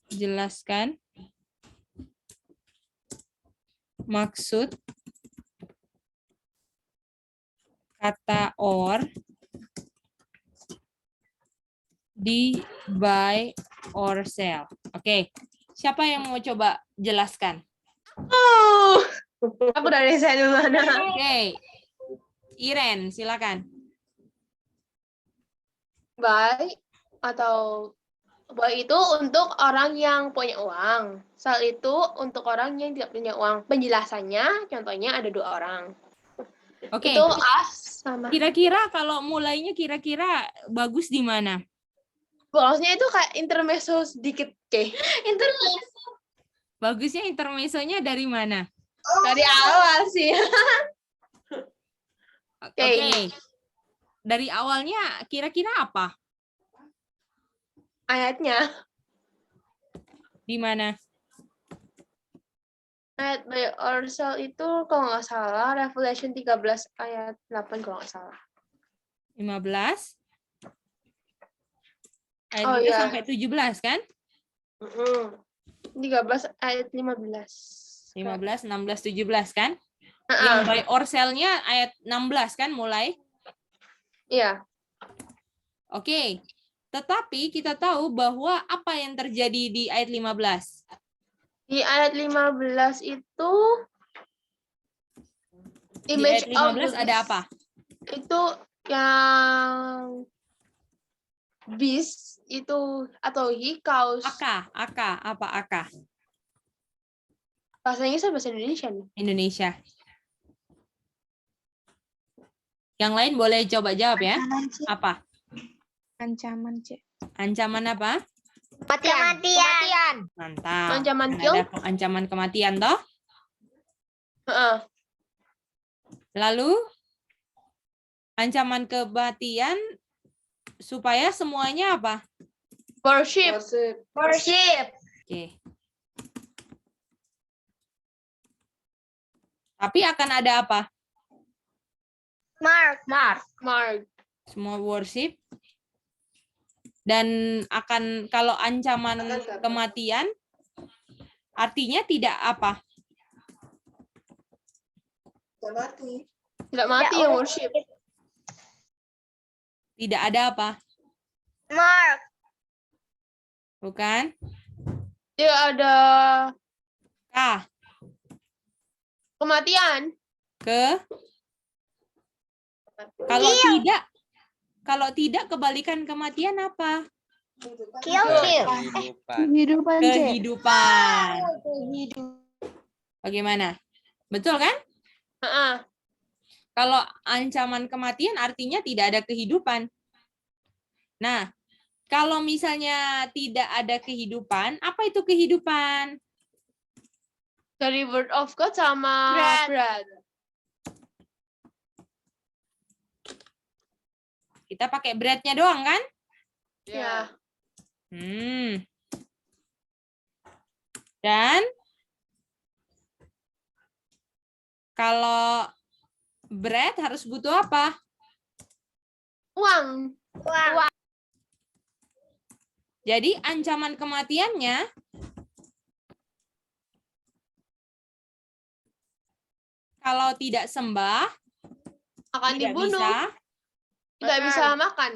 jelaskan maksud kata or di buy or sell. Oke, siapa yang mau coba jelaskan? Oh, aku dari saya dulu. Oke, Iren, silakan. Buy atau buy itu untuk orang yang punya uang. Sell itu untuk orang yang tidak punya uang. Penjelasannya, contohnya ada 2 orang. Oke, Itu as sama. kira-kira kalau mulainya kira-kira bagus di mana? Bolosnya itu kayak intermezzo sedikit, Oke. Intermezzo. Bagusnya intermezzonya dari mana? Dari awal sih. Oke. Dari awalnya kira-kira apa? Ayatnya. Di mana? Ayat buy or sell itu kalau nggak salah Revelation 13 ayat 8 kalau nggak salah. 15? Ayat Oh 15 iya. sampai 17 kan? 13 ayat 15. 15, 16, 17 kan? Yang buy or sell-nya ayat 16 kan mulai? Iya. Oke. Tetapi kita tahu bahwa apa yang terjadi di ayat 15? Di ayat 15 itu Di image ayat 15 of ada apa? itu yang beast itu atau hikaus. Aka, apa aka? Bahasa Inggris atau bahasa Indonesia nih? Indonesia. Yang lain boleh coba jawab ya. Apa? Ancaman, Cek. Ancaman apa? Kematian. Mantap. Ancaman Kan kill? ada ancaman kematian toh? Heeh. Lalu ancaman kematian supaya semuanya apa? Worship. Oke. Tapi akan ada apa? Mark. Semua worship. Dan akan kalau ancaman kematian artinya tidak apa? Tidak mati yang worship. Tidak ada apa? Mark. Bukan? Dia ada K. kematian. Kalau tidak kebalikan kematian apa? Kehidupan, Cek. Kehidupan. Bagaimana? Betul kan? Heeh. Kalau ancaman kematian artinya tidak ada kehidupan. Nah, kalau misalnya tidak ada kehidupan, apa itu kehidupan? Dari word of God sama bread. Kita pakai bread-nya doang kan? Ya. Dan kalau bread harus butuh apa? Uang. Jadi ancaman kematiannya kalau tidak sembah Akan tidak dibunuh. bisa. Tidak bisa makan.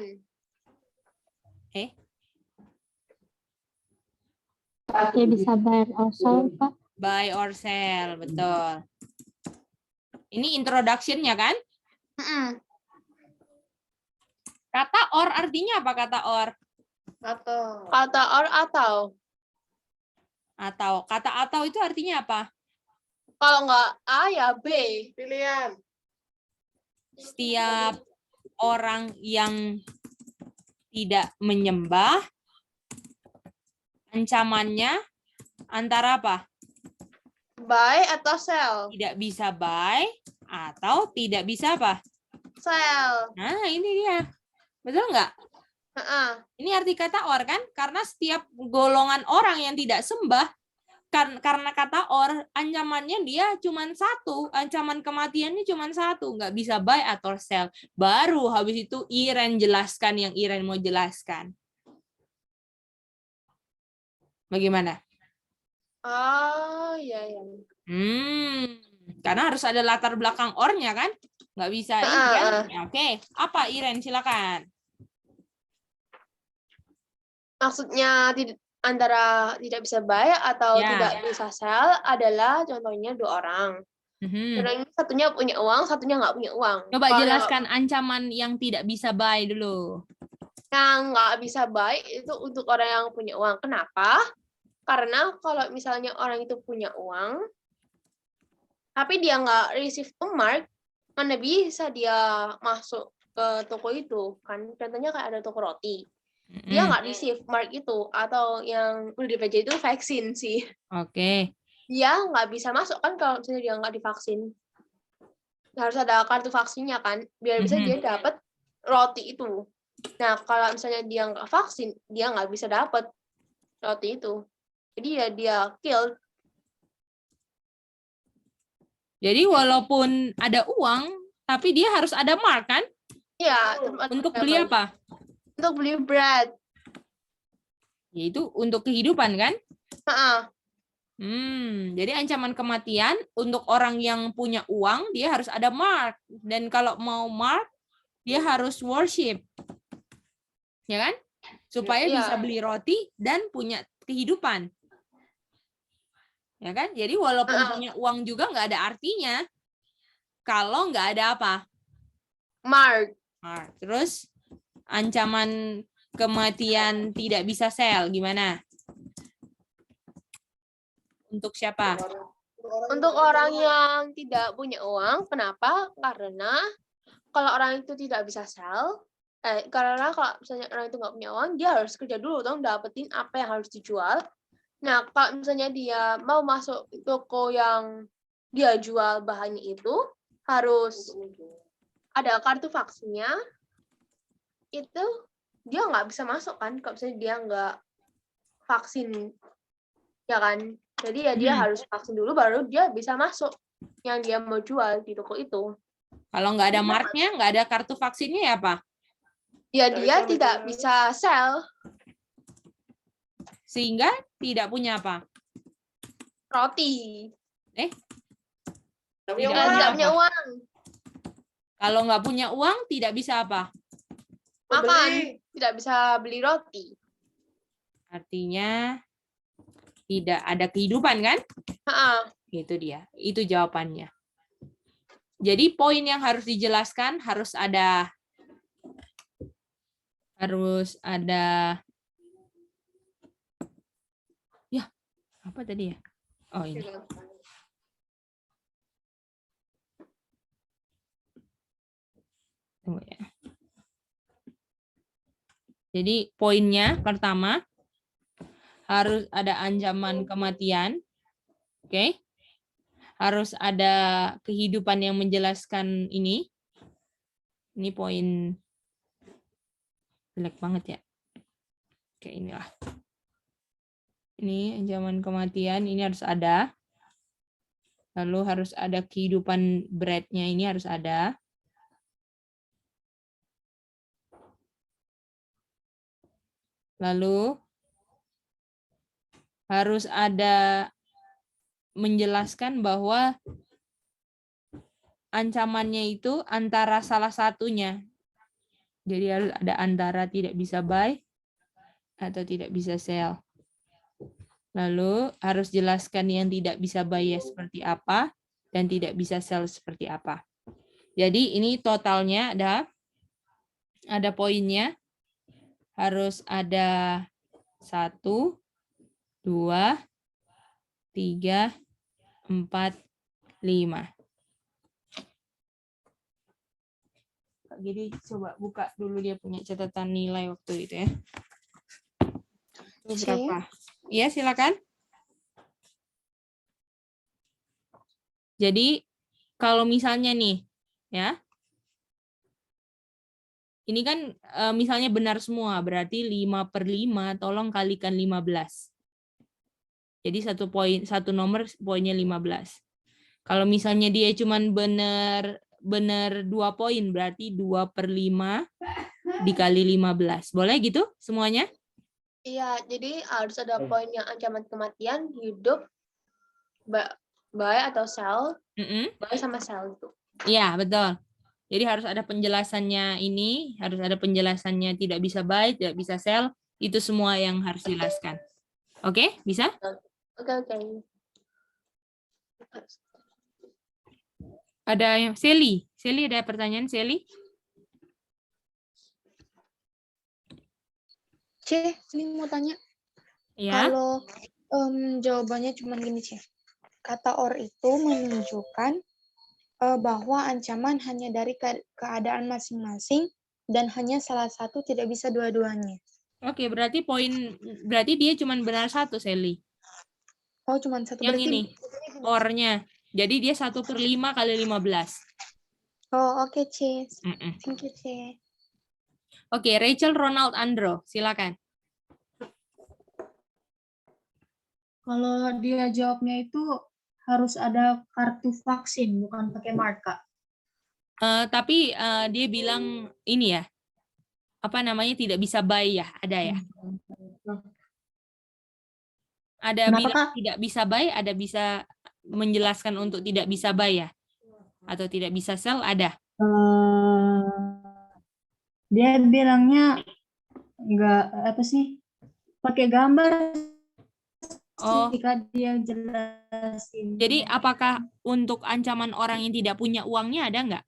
Dia bisa bayar also, Pak. Buy or sell, betul. Ini introduction-nya kan? Kata or artinya apa kata or? Kata or atau. Atau. Kata atau itu artinya apa? Kalau nggak A ya B. Pilihan. Setiap orang yang tidak menyembah, ancamannya antara apa? Buy atau sell? Tidak bisa buy atau tidak bisa apa? Sell. Nah, ini dia. Betul nggak? Ini arti kata or kan? Karena setiap golongan orang yang tidak sembah, karena kata or, ancamannya dia cuma satu. Ancaman kematiannya cuma satu. Nggak bisa buy atau sell. Baru habis itu Iren jelaskan yang Iren mau jelaskan. Bagaimana? Oh, iya, iya. Karena harus ada latar belakang or-nya kan? Nggak bisa ini kan? Ya, oke. Apa Iren? Silakan. Maksudnya antara tidak bisa buy atau Ya. tidak bisa sell adalah contohnya 2 orang. Orang ini satunya punya uang, satunya nggak punya uang. Coba Kalau jelaskan ancaman yang tidak bisa buy dulu. yang nggak bisa buy itu untuk orang yang punya uang. Kenapa? Karena kalau misalnya orang itu punya uang, tapi dia nggak receive a mark, mana bisa dia masuk ke toko itu kan? Contohnya kayak ada toko roti, dia nggak receive mark itu, atau yang udah dibaca itu vaksin sih. Oke. Dia nggak bisa masuk kan kalau misalnya dia nggak divaksin. Harus ada kartu vaksinnya kan, biar bisa dia dapat roti itu. Nah, kalau misalnya dia nggak vaksin, dia nggak bisa dapat roti itu. Jadi ya dia killed. Jadi walaupun ada uang, tapi dia harus ada mark kan? Iya. Untuk beli apa? Untuk beli bread. Yaitu untuk kehidupan kan? Heeh. Jadi ancaman kematian untuk orang yang punya uang, dia harus ada mark. Dan kalau mau mark, dia harus worship. Ya kan? Supaya bisa beli roti dan punya kehidupan. Ya kan? Jadi walaupun punya uang juga nggak ada artinya kalau nggak ada apa? Mark. Terus ancaman kematian tidak bisa sell gimana? Untuk siapa? Untuk orang yang tidak punya uang. Kenapa? Karena kalau orang itu tidak bisa sell, karena kalau misalnya orang itu nggak punya uang, dia harus kerja dulu dong, dapetin apa yang harus dijual. Nah, kalau misalnya dia mau masuk toko yang dia jual bahannya itu, harus ada kartu vaksinnya, itu dia nggak bisa masuk kan, kalau misalnya dia nggak vaksin, ya kan? Jadi ya dia harus vaksin dulu, baru dia bisa masuk yang dia mau jual di toko itu. Kalau nggak ada marknya, nggak ada kartu vaksinnya ya apa? Ya dia tidak bisa sell. Sehingga tidak punya apa? Roti. Tidak punya uang. Kalau nggak punya uang, tidak bisa apa? Makan. Tidak bisa beli roti. Artinya tidak ada kehidupan kan? Itu dia. Itu jawabannya. Jadi poin yang harus dijelaskan harus ada ya, apa tadi ya? Oh, ini. Tunggu ya. Jadi poinnya pertama harus ada ancaman kematian. Oke. Harus ada kehidupan yang menjelaskan ini. Ini poin jelek banget ya. Oke, inilah. Ini ancaman kematian, ini harus ada. Lalu harus ada kehidupan bread-nya, ini harus ada. Lalu harus ada menjelaskan bahwa ancamannya itu antara salah satunya. Jadi harus ada antara tidak bisa buy atau tidak bisa sell. Lalu harus jelaskan yang tidak bisa buy seperti apa dan tidak bisa sell seperti apa. Jadi ini totalnya ada poinnya. Harus ada 1, 2, 3, 4, 5. Jadi coba buka dulu dia punya catatan nilai waktu itu ya. Itu berapa? Iya, silakan. Jadi kalau misalnya nih, ya. Ini kan misalnya benar semua, berarti 5/5, tolong kalikan 15. Jadi satu nomor poinnya 15. Kalau misalnya dia cuman benar 2 poin, berarti 2/5 dikali 15. Boleh gitu semuanya? Iya, jadi harus ada poin yang ancaman kematian, hidup, by atau sel, by sama sel itu. Iya, betul. Jadi harus ada penjelasannya ini, harus ada penjelasannya tidak bisa by, tidak bisa sel, itu semua yang harus dijelaskan. Oke, bisa? Oke. Ada yang Sally ada pertanyaan Sally? Ini mau tanya. Ya. Kalau jawabannya cuma gini, kata or itu menunjukkan bahwa ancaman hanya dari keadaan masing-masing dan hanya salah satu, tidak bisa dua-duanya. Oke, berarti dia cuma benar satu, Sally. Oh, cuma satu. Yang berarti ini, or-nya. Jadi dia 1/5 kali 15. Oh, oke, C. Thank you, C. Oke, Rachel Ronald Andro, silakan. Kalau dia jawabnya itu harus ada kartu vaksin, bukan pakai marka. Tapi dia bilang ini ya, apa namanya, tidak bisa buy ya, ada ya. Ada Kenapa, bilang Kak? tidak bisa buy, ada bisa menjelaskan untuk tidak bisa buy ya, atau tidak bisa sell, ada. Dia bilangnya nggak apa sih, pakai gambar. Oh, Jika dia jelasin. jadi apakah untuk ancaman orang yang tidak punya uangnya ada nggak?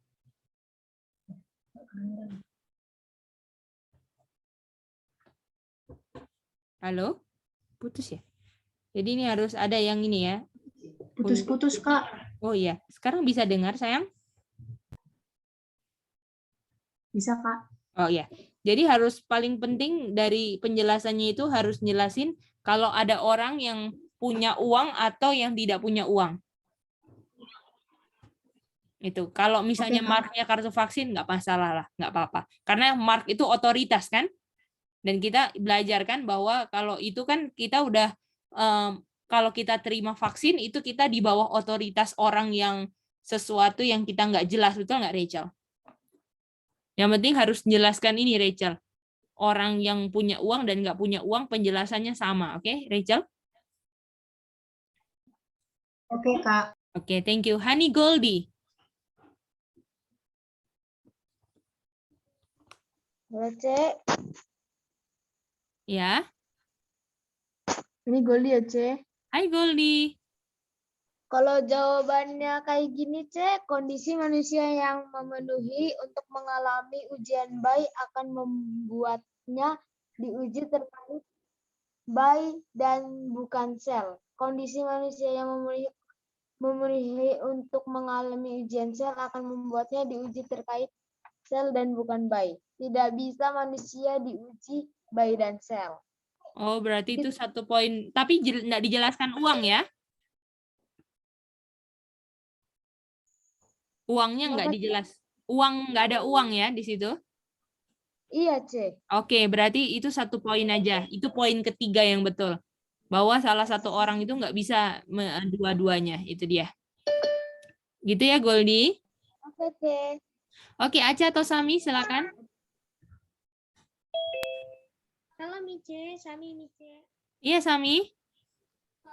Halo? Putus ya? Jadi ini harus ada yang ini ya. Putus-putus, Kak. Oh iya, sekarang bisa dengar sayang? Bisa, Kak. Oh iya. Jadi harus paling penting dari penjelasannya itu harus jelasin kalau ada orang yang punya uang atau yang tidak punya uang. Itu. Kalau misalnya marknya kartu vaksin nggak masalah lah, nggak apa-apa. Karena mark itu otoritas kan? Dan kita belajarkan bahwa kalau itu kan kita udah kalau kita terima vaksin itu kita di bawah otoritas orang yang sesuatu yang kita nggak jelas, betul nggak Rachel? Yang penting harus jelaskan ini Rachel. Orang yang punya uang dan nggak punya uang penjelasannya sama, oke Rachel? Oke, Kak. Oke, thank you. Honey Goldie. Halo, Cek. Ya. Ini Goldie ya, Cek. Hai Goldie. Kalau jawabannya kayak gini, Cek, kondisi manusia yang memenuhi untuk mengalami ujian baik akan membuatnya diuji terkait baik dan bukan sel. Kondisi manusia yang memenuhi untuk mengalami ujian sel akan membuatnya diuji terkait sel dan bukan baik. Tidak bisa manusia diuji baik dan sel. Oh, berarti itu satu poin. Tapi nggak dijelaskan uang ya? Uangnya nggak dijelas. Nggak ada uang ya di situ? Iya, Cek. Oke, berarti itu satu poin aja. Itu poin ketiga yang betul. Bahwa salah satu orang itu nggak bisa dua-duanya. Itu dia. Gitu ya, Goldie? Oke, Cek. Oke, Aca atau Sami, silakan. Halo Mice, Sami Mice. Iya, Sami.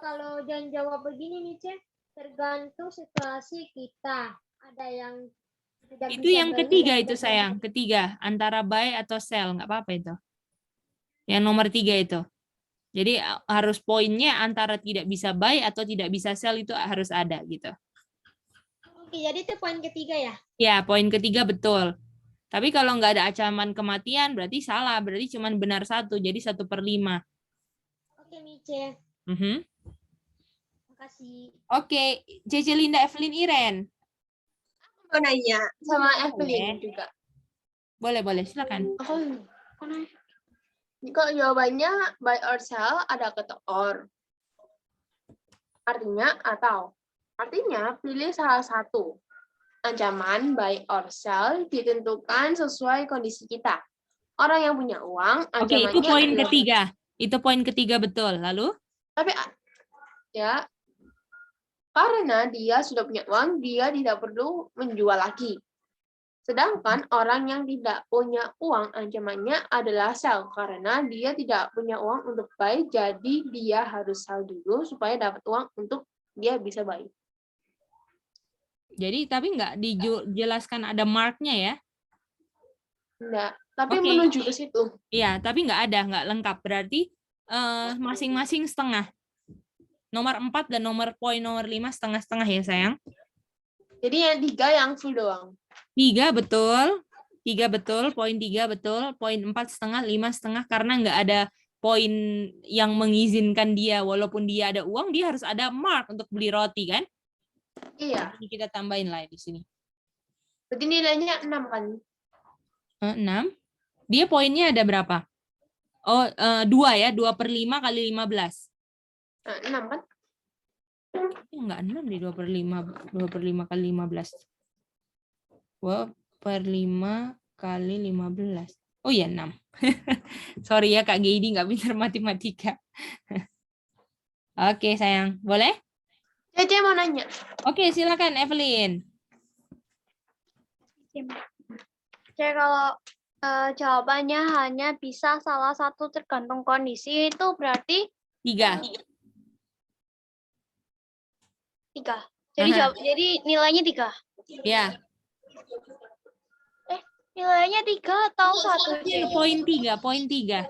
Kalau jangan jawab begini Mice, tergantung situasi kita. Ada yang tidak Itu bisa yang beli, ketiga ada itu yang sayang. Ketiga, antara buy atau sell. Nggak apa-apa itu. Yang nomor 3 itu. Jadi harus poinnya antara tidak bisa buy atau tidak bisa sell itu harus ada gitu. Oke, jadi itu poin ketiga ya? Ya, poin ketiga betul. Tapi kalau nggak ada ancaman kematian berarti salah. Berarti cuma benar satu. Jadi 1/5. Oke Mice, makasih. Oke, Cece Linda Evelyn Iren. Mau nanya sama Evelyn juga. Boleh, silakan. Kalau jawabannya by or sell ada kata or. Artinya pilih salah satu. Ancaman by or sell ditentukan sesuai kondisi kita. Orang yang punya uang, Oke, ancamannya itu poin adalah- ketiga. Itu poin ketiga betul. Lalu? Tapi ya, karena dia sudah punya uang, dia tidak perlu menjual lagi. Sedangkan orang yang tidak punya uang ancamannya adalah sell karena dia tidak punya uang untuk buy, jadi dia harus sell dulu supaya dapat uang untuk dia bisa buy. Jadi tapi nggak dijelaskan ada marknya ya? Enggak, tapi Oke. menuju ke situ. Iya, tapi nggak lengkap. Berarti masing-masing setengah. Nomor 4 dan poin nomor 5 setengah-setengah ya sayang. Jadi yang 3 yang full doang. 3 betul. 3 betul, poin 3 betul, poin 4 setengah, 5 setengah karena nggak ada poin yang mengizinkan dia walaupun dia ada uang dia harus ada mark untuk beli roti kan? Iya. Jadi kita tambahin lah di sini. Berarti nilainya 6 kan? 6. Dia poinnya ada berapa? Oh, 2 ya, 2/5 kali 15. 6 kan? Enggak 6 di 2/5 kali 15. 2/5 kali 15. Oh iya 6. Sorry ya Kak Geidi nggak pintar matematika. Oke sayang, boleh? Cece mau nanya. Oke silakan Evelyn. Jadi kalau jawabannya hanya bisa salah satu tergantung kondisi itu berarti 3. 3. Jadi nilainya 3. Ya. Nilainya 3 atau 1? Poin 3, poin 3.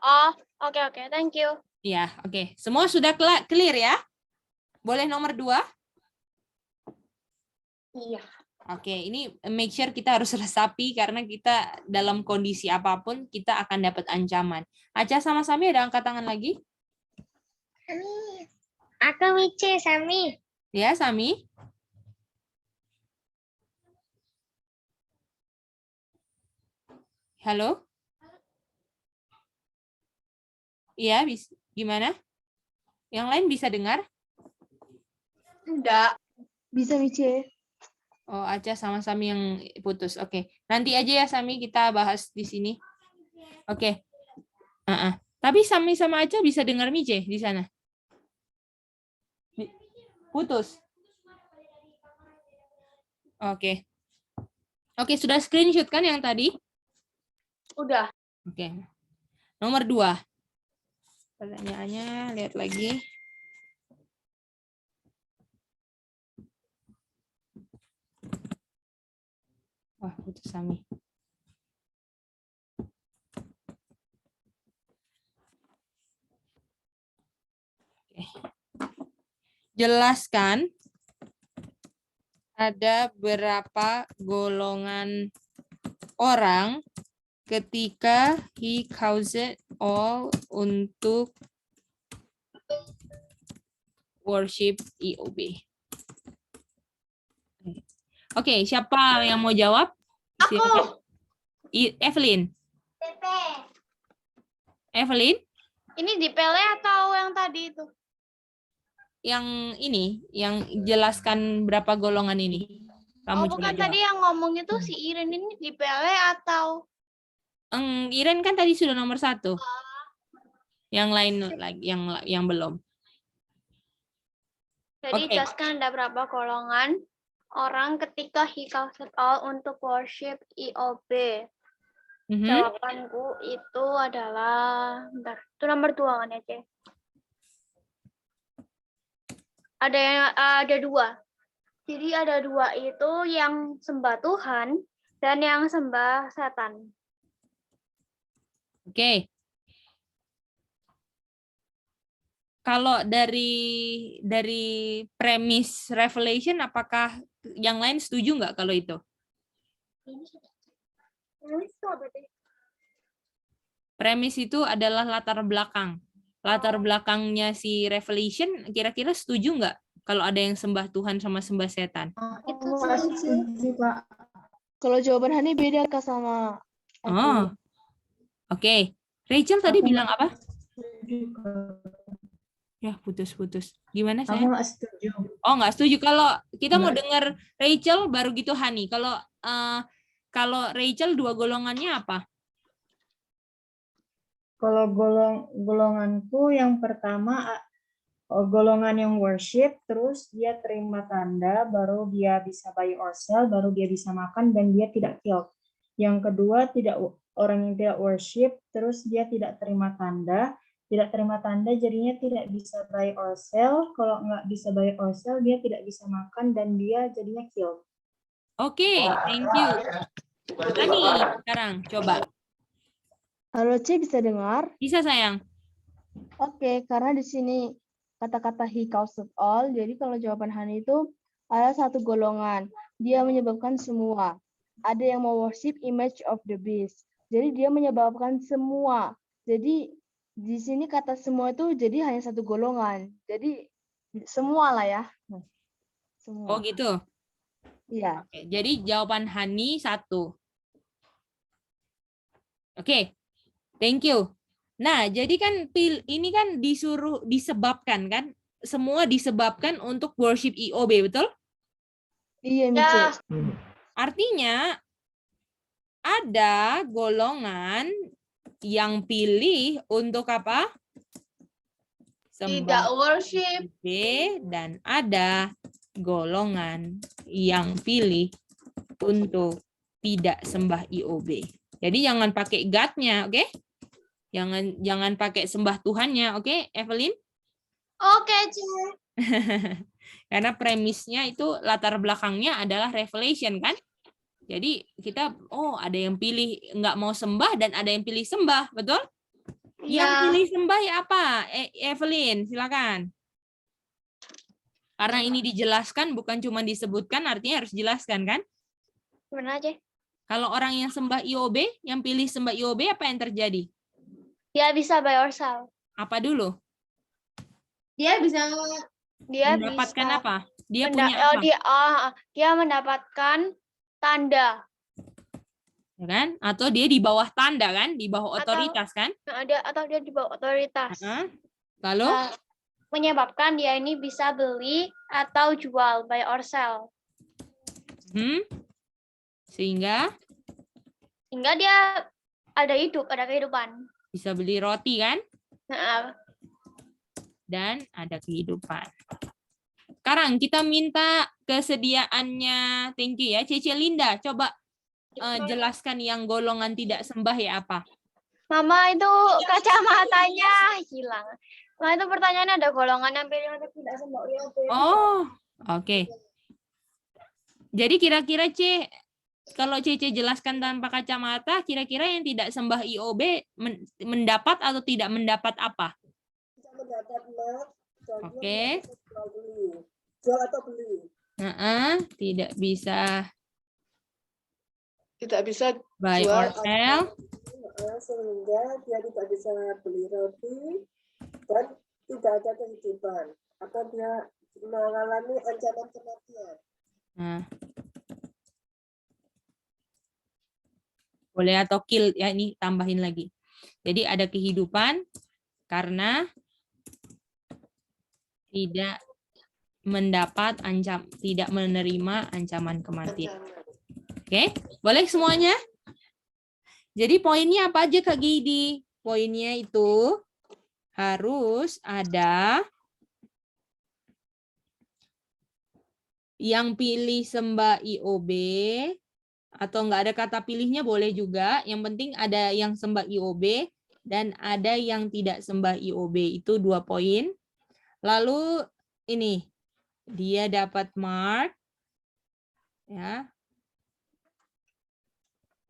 Oh, oke, thank you. Ya, oke. Semua sudah clear ya? Boleh nomor 2? Iya. Oke, ini make sure kita harus resapi karena kita dalam kondisi apapun kita akan dapat ancaman. Aca sama Sami ada angkat tangan lagi? Aku Mice, Sami. Ya, Sami. Halo? Iya, gimana? Yang lain bisa dengar? Enggak. Bisa Mice. Oh, Aca sama Sami yang putus. Oke. Nanti aja ya Sami kita bahas di sini. Oke. Tapi Sami sama Aca bisa dengar Mice di sana? Putus. Oke. Oke, sudah screenshot kan yang tadi? Udah. Oke. Nomor 2. Pertanyaannya, lihat lagi. Wah, putus Sami. Oke. Jelaskan ada berapa golongan orang ketika he caused all untuk worship IOB. Oke, siapa yang mau jawab? Aku. Evelyn. Evelyn? Ini di Pele atau yang tadi itu? Yang ini, yang jelaskan berapa golongan ini. Kamu bukan tadi yang ngomong itu si Iren ini di Pele atau? Iren kan tadi sudah nomor 1. Yang lain lagi, yang belum. Jadi jelaskan ada berapa golongan orang ketika he caused all untuk worship IOB. Jawabanku itu adalah, itu nomor 2 kan ya, Cek? Ada 2. Jadi ada 2 itu yang sembah Tuhan dan yang sembah setan. Oke. Kalau dari premis Revelation, apakah yang lain setuju nggak kalau itu? Premis itu adalah latar belakang. Latar belakangnya si Revelation, kira-kira setuju nggak kalau ada yang sembah Tuhan sama sembah setan? Itu setuju, Pak. Kalau jawaban Hani beda Kak sama Oh, oke. Rachel tadi bilang apa? Ya, putus-putus. Gimana saya? Aku nggak setuju. Oh, nggak setuju. Kalau kita mau dengar Rachel, baru gitu Hani. Kalau Rachel 2 golongannya apa? Kalau golonganku yang pertama golongan yang worship, terus dia terima tanda, baru dia bisa buy or sell, baru dia bisa makan, dan dia tidak killed. Yang kedua, orang yang tidak worship, terus dia tidak terima tanda. Tidak terima tanda jadinya tidak bisa buy or sell. Kalau nggak bisa buy or sell, dia tidak bisa makan, dan dia jadinya killed. Oke, thank you. Ani, sekarang coba. Halo C, bisa dengar? Bisa sayang. Oke, karena di sini kata-kata he caused all, jadi kalau jawaban Hani itu ada satu golongan. Dia menyebabkan semua. Ada yang mau worship image of the beast. Jadi dia menyebabkan semua. Jadi di sini kata semua itu jadi hanya satu golongan. Jadi semua lah ya. Semua. Oh gitu. Iya. Oke, jadi jawaban Hani 1. Oke, thank you. Nah, jadi kan ini kan disuruh disebabkan kan? Semua disebabkan untuk worship IOB, betul? Iya, Mice. Artinya ada golongan yang pilih untuk apa? Tidak worship. IOB, dan ada golongan yang pilih untuk tidak sembah IOB. Jadi jangan pakai God-nya, oke? Jangan pakai sembah Tuhannya, oke, Evelyn? Oke, C. Karena premisnya itu latar belakangnya adalah revelation kan? Jadi kita ada yang pilih nggak mau sembah dan ada yang pilih sembah, betul? Yang pilih sembah ya apa? Evelyn, silakan. Karena ini dijelaskan bukan cuma disebutkan, artinya harus jelaskan kan? Benar aja. Kalau orang yang sembah IOB, yang pilih sembah IOB apa yang terjadi? Dia bisa buy or sell. Apa dulu? Dia bisa Mendapatkan apa? Dia punya apa? Dia mendapatkan tanda. Ya kan? Atau dia di bawah tanda kan? Di bawah otoritas kan? Atau dia di bawah otoritas. Lalu? Menyebabkan dia ini bisa beli atau jual, buy or sell. Sehingga dia ada kehidupan. Bisa beli roti kan? Nah, dan ada kehidupan. Sekarang kita minta kesediaannya, thank you ya, Cece Linda, coba jelaskan yang golongan tidak sembah ya apa? Mama itu kacamatanya hilang. Nah itu pertanyaannya ada golongan yang pilih untuk tidak sembah IOB. Oh, oke. Jadi kira-kira kalau Cece jelaskan tanpa kacamata, kira-kira yang tidak sembah IOB mendapat atau tidak mendapat apa? Oke. Jual atau beli. Tidak bisa. Tidak bisa buy jual or sell. Sehingga dia tidak bisa beli roti dan tidak ada kehidupan. Atau dia mengalami ancaman kematian. Boleh atau kill ya, ini tambahin lagi. Jadi ada kehidupan karena tidak tidak menerima ancaman kematian. Oke, boleh semuanya? Jadi poinnya apa aja Kak Gidi? Poinnya itu harus ada yang pilih sembah IOB, atau nggak ada kata pilihnya boleh juga. Yang penting ada yang sembah IOB dan ada yang tidak sembah IOB. Itu 2 poin. Lalu ini dia dapat mark, ya.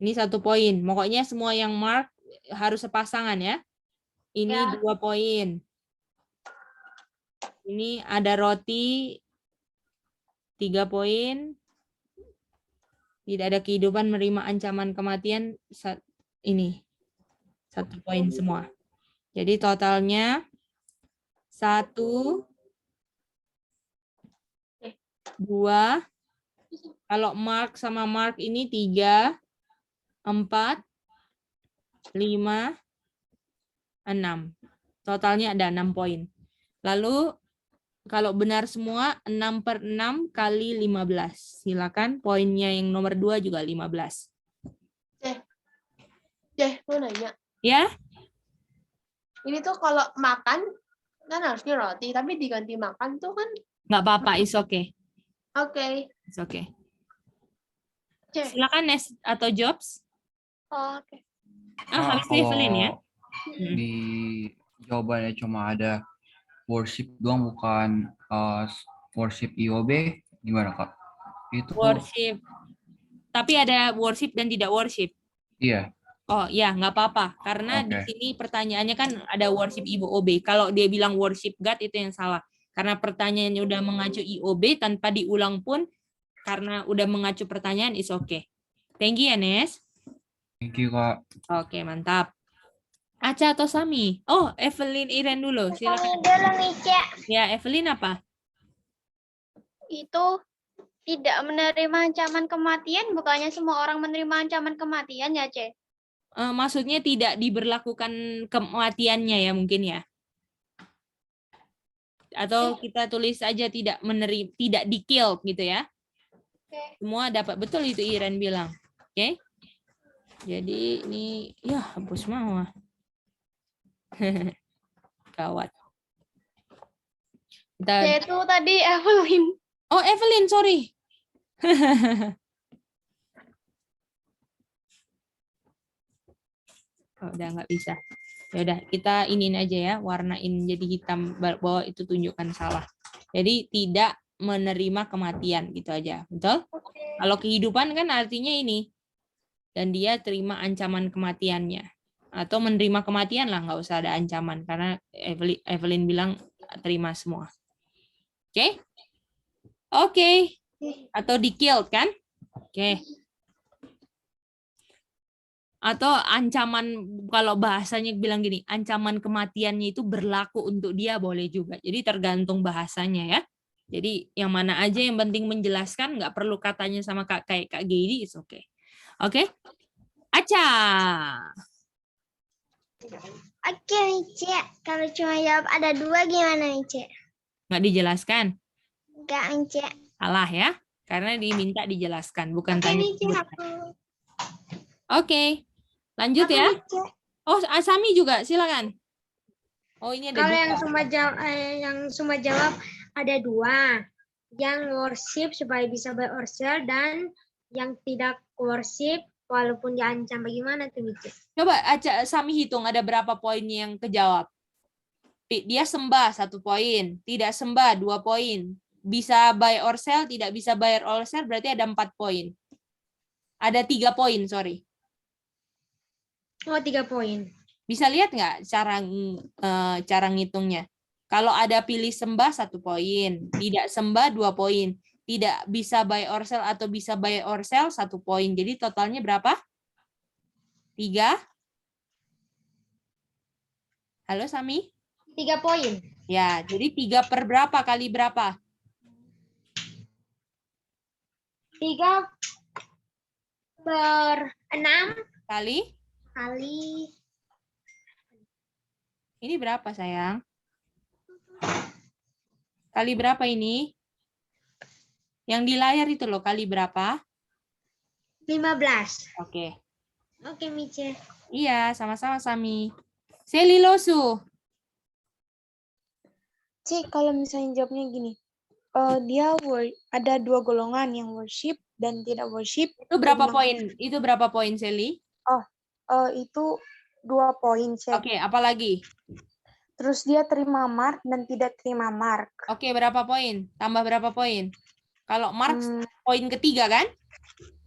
Ini 1 poin. Pokoknya semua yang mark harus sepasangan ya. Ini 2 poin. Ini ada roti 3 poin. Tidak ada kehidupan menerima ancaman kematian, ini 1 poin semua. Jadi totalnya 1, 2, kalau mark sama mark ini 3, 4, 5, 6. Totalnya ada 6 poin. Lalu kalau benar semua 6/6 kali 15. Silakan poinnya yang nomor 2 juga 15. Mau nanya. Ya? Ini tuh kalau makan Kan harusnya roti, tapi diganti makan tuh kan. Nggak apa-apa, is okay. Oke. It's okay. C. Silakan Nes atau Jobs. Oh, oke. Habis itu Evelyn ya. Di jawabannya cuma ada worship doang, bukan worship IOB, gimana Kak? Itu Worship. Tapi ada worship dan tidak worship. iya. Oh ya, nggak apa-apa. Karena di sini pertanyaannya kan ada worship IOB. Kalau dia bilang worship God itu yang salah. Karena pertanyaannya udah mengacu IOB tanpa diulang pun, karena udah mengacu pertanyaan, is okay. Thank you ya, Nes. Thank you Kak. Oke, mantap. Aca atau Sami? Oh, Evelyn Iren dulu. Silakan. Dulu Mice. Ya, Evelyn apa? Itu tidak menerima ancaman kematian, bukannya semua orang menerima ancaman kematian ya, Ce? Maksudnya tidak diberlakukan kematiannya ya mungkin ya? Atau kita tulis aja tidak menerima, tidak di-kill gitu ya? Semua dapat, betul itu Iren bilang. Oke? Jadi ini, ya hapus mau. Gawat. Itu tadi Evelyn. Oh, Evelyn, sorry. Udah nggak bisa. Ya udah, kita iniin aja ya, warnain jadi hitam bahwa itu tunjukkan salah. Jadi tidak menerima kematian gitu aja. Betul? Kalau kehidupan kan artinya ini. Dan dia terima ancaman kematiannya. Atau menerima kematian lah, nggak usah ada ancaman. Karena Evelyn bilang terima semua. Oke? Oke. Atau di-killed kan? Oke. Atau ancaman, kalau bahasanya bilang gini, ancaman kematiannya itu berlaku untuk dia, boleh juga. Jadi tergantung bahasanya ya. Jadi yang mana aja yang penting menjelaskan, nggak perlu katanya sama kayak Kak Gedi, is okay. Oke? Aca. Oke, Mice. Kalau cuma jawab ada 2 gimana, Mice? Nggak dijelaskan? Enggak, Mice. Salah ya. Karena diminta dijelaskan, bukan Oke, tanya. Mice, aku. Oke. Lanjut Aku, ya. Mice. Oh, Asami juga, silakan. Oh, ini ada Kalau dua. yang semua jawab ada 2. Yang worship supaya bisa by ourselves dan yang tidak worship walaupun diancam. Bagaimana tuh, Mice? Coba Aca, Sami hitung ada berapa poin yang kejawab. Dia sembah 1 poin, tidak sembah 2 poin. Bisa by ourselves, tidak bisa by ourselves berarti ada 4 poin. Ada 3 poin, sorry. Oh, 3 poin. Bisa lihat nggak cara ngitungnya? Kalau ada pilih sembah 1 poin, tidak sembah 2 poin, tidak bisa by ourselves atau bisa by ourselves 1 poin. Jadi totalnya berapa? 3? Halo Sami? 3 poin. Ya, jadi 3 per berapa kali berapa? 3 per 6 Kali? Ini berapa sayang? Kali berapa ini? Yang di layar itu loh, kali berapa? 15. Oke. Oke, Mice. Iya, sama-sama Sami. Selilosu. Cik, kalau misalnya jawabnya gini, dia ada 2 golongan yang worship dan tidak worship. Itu berapa poin? Itu berapa poin, Seli? Itu 2 poin, Cik. Oke, apalagi? Terus dia terima mark dan tidak terima mark. Oke, berapa poin? Tambah berapa poin? Kalau mark poin ketiga kan?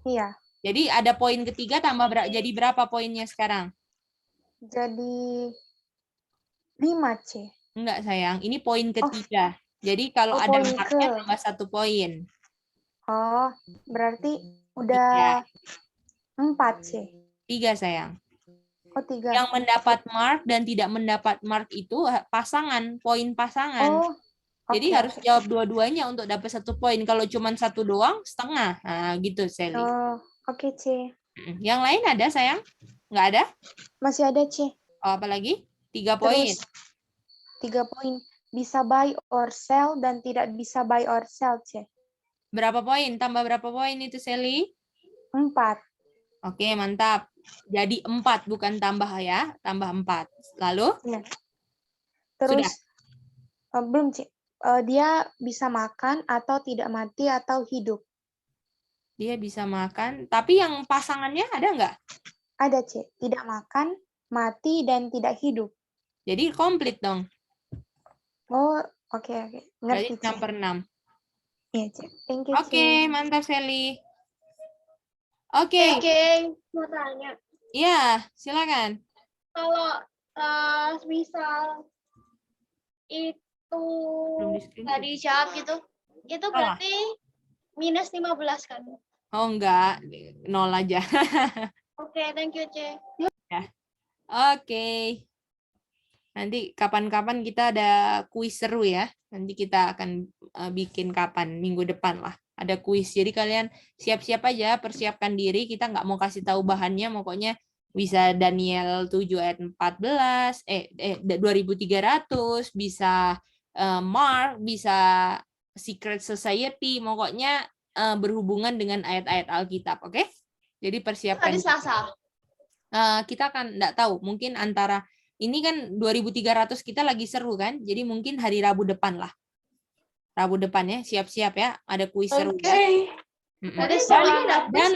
Iya. Jadi ada poin ketiga tambah jadi berapa poinnya sekarang? Jadi 5, C. Enggak sayang, ini poin ketiga. Jadi kalau ada marknya tambah 1 poin. Oh, berarti udah 4, C. 3 sayang. Oh, 3. Yang mendapat mark dan tidak mendapat mark itu pasangan, poin pasangan. Oh, jadi harus jawab dua-duanya untuk dapat 1 poin. Kalau cuma 1 doang, setengah. Nah, gitu, Sally. Oh, oke, C. Yang lain ada, sayang? Nggak ada? Masih ada, C. Oh, apa lagi? 3 poin. 3 poin. Bisa buy or sell dan tidak bisa buy or sell, C. Berapa poin? Tambah berapa poin itu, Sally? 4. Oke, mantap. Jadi 4, bukan tambah ya. Tambah 4. Lalu? Ya. Terus Belum, Cik. Dia bisa makan atau tidak mati atau hidup. Dia bisa makan, tapi yang pasangannya ada nggak? Ada, Cik. Tidak makan, mati, dan tidak hidup. Jadi komplit dong. Oh, oke. Berarti Ngerti, 6 Cik. per 6. Iya, Cik. Thank you, Oke, Cik. mantap Sally. Oke, Mau tanya, ya silakan. kalau misal itu Belum di-screenshot. nggak dijawab gitu, itu Salah. berarti minus 15 kan? Oh enggak, 0 aja. Oke, thank you, Ce. Oke. Nanti kapan-kapan kita ada kuis seru ya. Nanti kita akan bikin kapan, minggu depan lah. Ada kuis. Jadi kalian siap-siap aja, persiapkan diri. Kita nggak mau kasih tahu bahannya, pokoknya bisa Daniel 7 ayat 14, 2300, bisa Mark, bisa Secret Society, pokoknya berhubungan dengan ayat-ayat Alkitab, oke? Jadi persiapkan. Hari Selasa. Kita kan nggak tahu, mungkin antara ini kan 2300 kita lagi seru kan, jadi mungkin hari Rabu depan lah. Rabu depan ya, siap-siap ya, ada kuis seru. Oke. Tadi soalnya Dan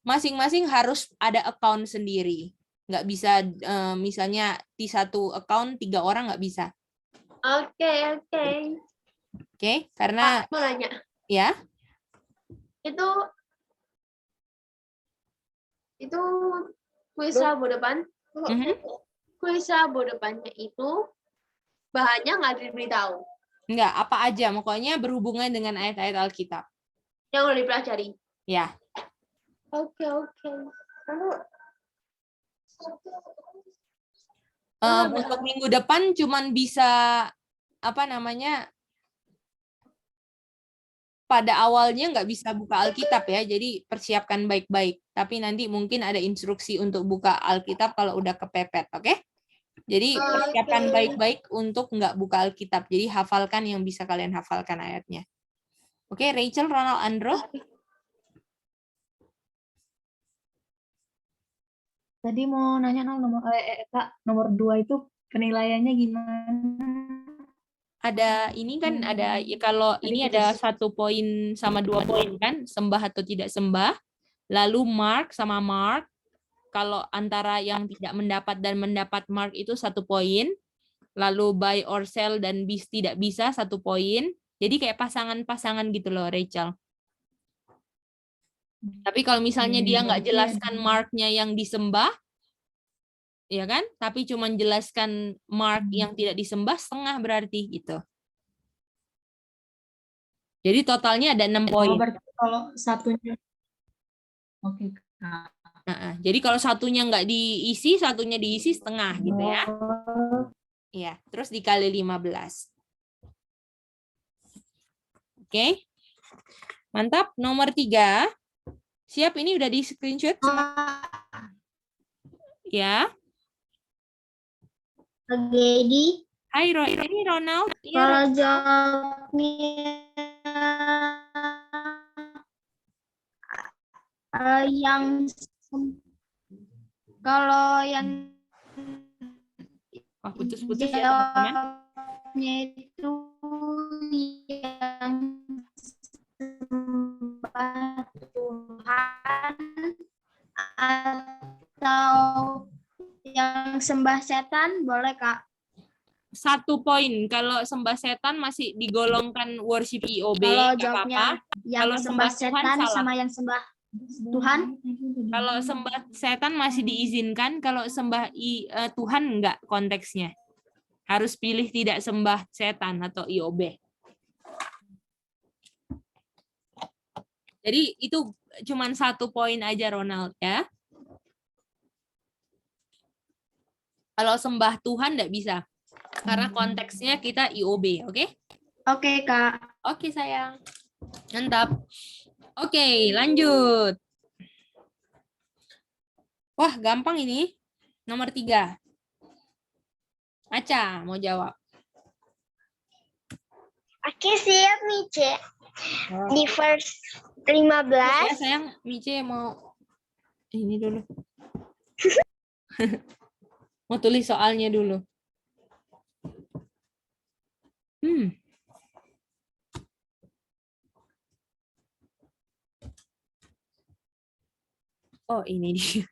masing-masing harus ada account sendiri. Nggak bisa misalnya di satu account 3 orang nggak bisa. Oke. Oke, karena Mau nanya, ya itu kuis Rabu depan. Kuis Rabu depannya itu bahannya nggak diberitahu. nggak apa aja, pokoknya berhubungan dengan ayat-ayat Alkitab. Yang udah dipelajari. Ya. Oke. Untuk minggu depan cuman bisa pada awalnya nggak bisa buka Alkitab ya, jadi persiapkan baik-baik. Tapi nanti mungkin ada instruksi untuk buka Alkitab kalau udah kepepet, oke? Jadi persiapkan baik-baik untuk nggak buka Alkitab. Jadi hafalkan yang bisa kalian hafalkan ayatnya. Oke, Rachel, Ronald, Andro. Tadi mau nanya Kak, nomor 2 itu penilaiannya gimana? Ada ini kan ada kalau ini ada 1 poin sama 2 poin kan, sembah atau tidak sembah. Lalu mark sama mark. Kalau antara yang tidak mendapat dan mendapat mark itu 1 poin. Lalu buy or sell dan tidak bisa 1 poin. Jadi kayak pasangan-pasangan gitu loh, Rachel. Tapi kalau misalnya dia nggak jelaskan marknya yang disembah, ya kan? Tapi cuma jelaskan mark yang tidak disembah, setengah berarti gitu. Jadi totalnya ada 6 poin. Berarti kalau satunya, oke. Jadi kalau satunya nggak diisi, satunya diisi setengah gitu ya. Iya, terus dikali 15. Oke. Mantap. Nomor 3. Siap, ini udah di screenshot semua. Ya. Jadi, Hai ini Ronald. kalau jawabnya kalau yang putus-putus ya jawabnya itu yang sembah Tuhan atau yang sembah setan, boleh Kak? 1 poin. Kalau sembah setan masih digolongkan worship IOB. Kalau jawabnya yang kalau sembah setan sama yang sembah Tuhan? Kalau sembah setan masih diizinkan, kalau sembah Tuhan enggak konteksnya. Harus pilih tidak sembah setan atau IOB. Jadi itu cuma 1 poin aja Ronald ya. Kalau sembah Tuhan enggak bisa. Karena konteksnya kita IOB, oke? Oke, Kak. Oke, sayang. Mantap. Oke, lanjut. Wah, gampang ini. Nomor 3. Aca, mau jawab. Oke, siap, Mice. Di verse 15. Ya, sayang, Mice mau ini dulu. Mau tulis soalnya dulu. Oh, ini dia.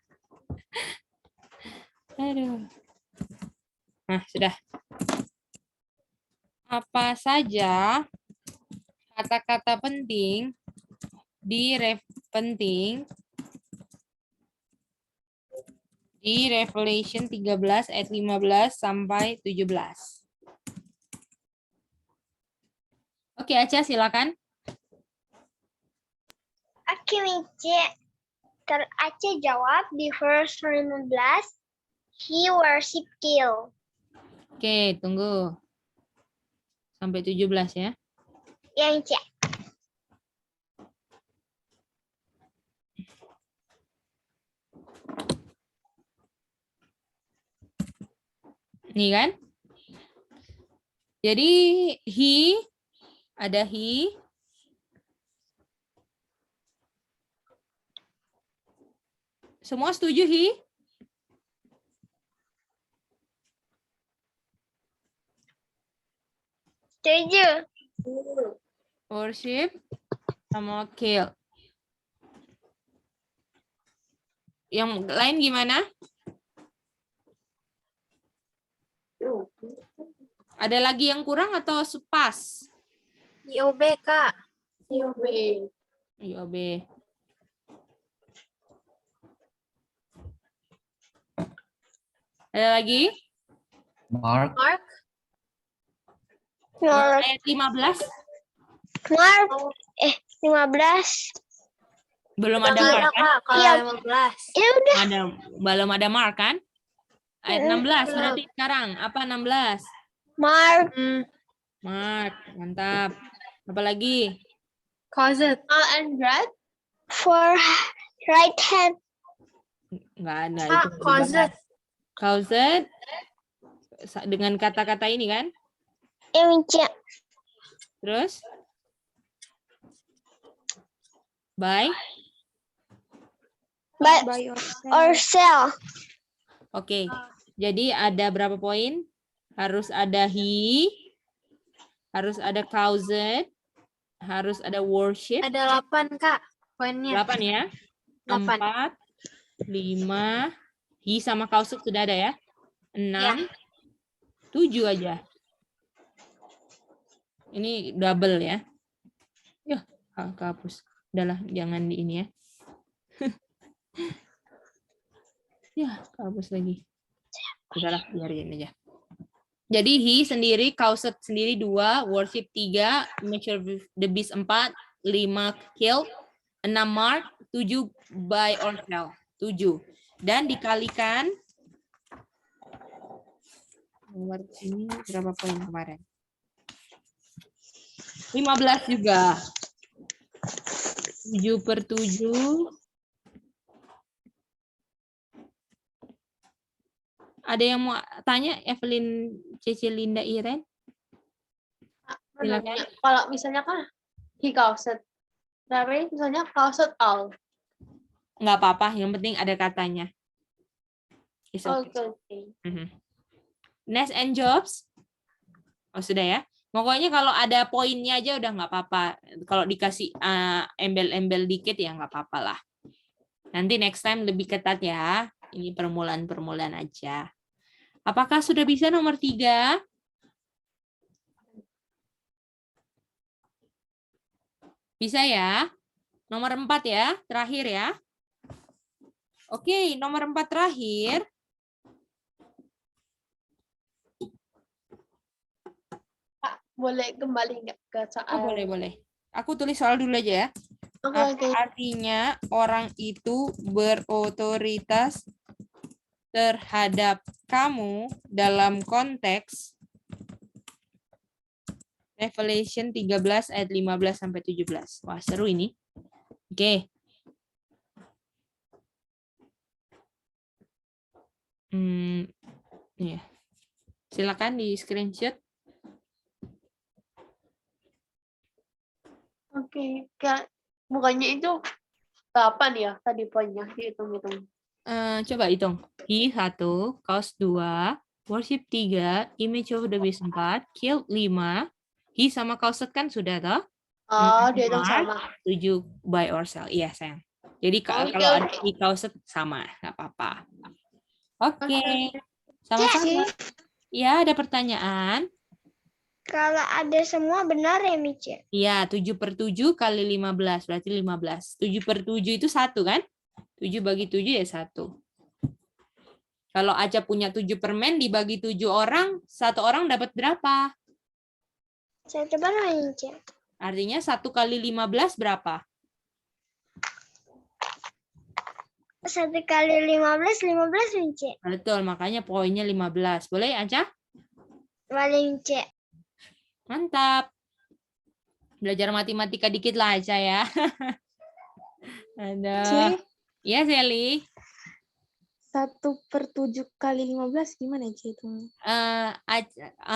Aduh. Nah, sudah. Apa saja kata-kata penting di Revelation 13 ayat 15 sampai 17. Oke, Aca silakan. Oke, Mice. Aceh jawab di verse 15, he worship kill. Oke, tunggu. Sampai 17 ya. Ya, Mice. Nih kan? Jadi ada he. Semua setuju he? Setuju. Worship sama kill. Yang lain gimana? Ada lagi yang kurang atau pas? IOB, Kak. IOB. Ada lagi? Mark. Ayat 15. Mark. 15. Belum ada Mark kan? Iya. 15. Ya udah. Belum ada Mark kan? Ayat 16 berarti sekarang. Apa 16? Mark. Mark, mantap. Apa lagi? Caused. And right. For right hand. Enggak ada itu. Caused dengan kata-kata ini kan? Mice. Terus? By ourselves. Oke. Jadi ada berapa poin? Harus ada he, harus ada caused, harus ada worship. Ada 8, Kak, poinnya. 8 ya? 4, 5, he sama caused sudah ada ya? 6, 7 aja. Ini double ya. Yah, kehapus. Udahlah, jangan di ini ya. Ya, kehapus lagi. Udahlah, biarin aja. Jadi he sendiri, caused sendiri 2, worship 3, mature the beast 4, 5 kill, 6 mark, 7 by ourselves. 7. Dan dikalikan nomor ini berapa poin kemarin? 15 juga. 7/7. Ada yang mau tanya, Evelyn, Cece, Linda, Iren? Silakan. Kalau misalnya kan he caused. Tapi misalnya caused all. Nggak apa-apa, yang penting ada katanya. It's okay. Next and jobs. Oh, sudah ya. Pokoknya kalau ada poinnya aja udah nggak apa-apa. Kalau dikasih embel-embel dikit ya nggak apa-apa lah. Nanti next time lebih ketat ya. Ini permulaan-permulaan aja. Apakah sudah bisa nomor 3? Bisa ya? Nomor 4 ya, terakhir ya. Oke, nomor 4 terakhir. Boleh kembali nggak ke soal? Oh, boleh. Aku tulis soal dulu aja ya. Oke. Artinya orang itu berotoritas terhadap kamu dalam konteks Revelation 13 ayat 15 sampai 17. Wah, seru ini. Oke. Ya. Silakan di screenshot. Oke, Kak. Bukannya itu 8 ya tadi poinnya, dihitung-hitung. Coba hitung. He 1, cause 2, worship 3, image of the beast 4, kill 5, He sama Kauset kan sudah toh? Oh, dia hitung Mark, sama. 7 buy or sell. Iya, sayang. Jadi Oke, kalau ada oke. he Kauset sama, nggak apa-apa. Oke. Cek, Sama-sama. Ya, ada pertanyaan? kalau ada semua benar ya, Mice? Iya, 7/7 kali 15, berarti 15. 7/7 itu 1 kan? 7 bagi 7 ya 1. Kalau Aca punya 7 permen, dibagi 7 orang, 1 orang dapat berapa? Saya coba nanya, Mice. Artinya 1 kali 15 berapa? 1 kali 15, 15, Mice. Betul, makanya poinnya 15. Boleh, Aca? Boleh, Mice. Mantap. Belajar matematika dikit lah, Aca ya. Ada. Ya, Sally. 1/7 kali 15 gimana Ci itu?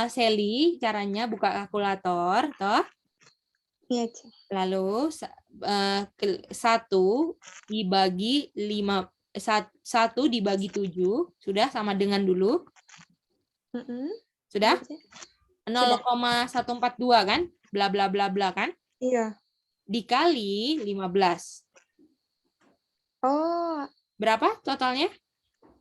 Sally, caranya buka kalkulator, toh. Iya, Ci. Lalu 1 dibagi 5, 1 dibagi 7, sudah sama dengan dulu. Sudah? 0,142 kan? Bla bla bla bla kan? Iya. Dikali 15. Oh, Berapa totalnya?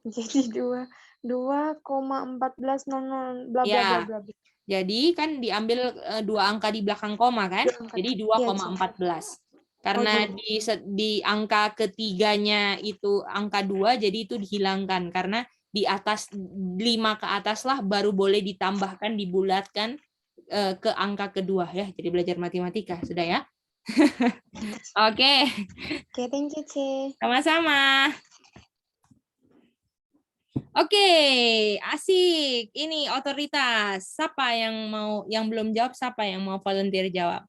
jadi 2,1400 bla bla Ya. bla bla. Jadi kan diambil 2 angka di belakang koma kan? Jadi 2,14. Karena di angka ketiganya itu angka 2, jadi itu dihilangkan. Karena di atas 5 ke atas lah baru boleh ditambahkan, dibulatkan ke angka kedua ya. Jadi belajar matematika, sudah ya? Oke. Oke, thank you, Ci. Sama-sama. Oke, asik. Ini otoritas. Siapa yang belum jawab? Siapa yang mau volunteer jawab?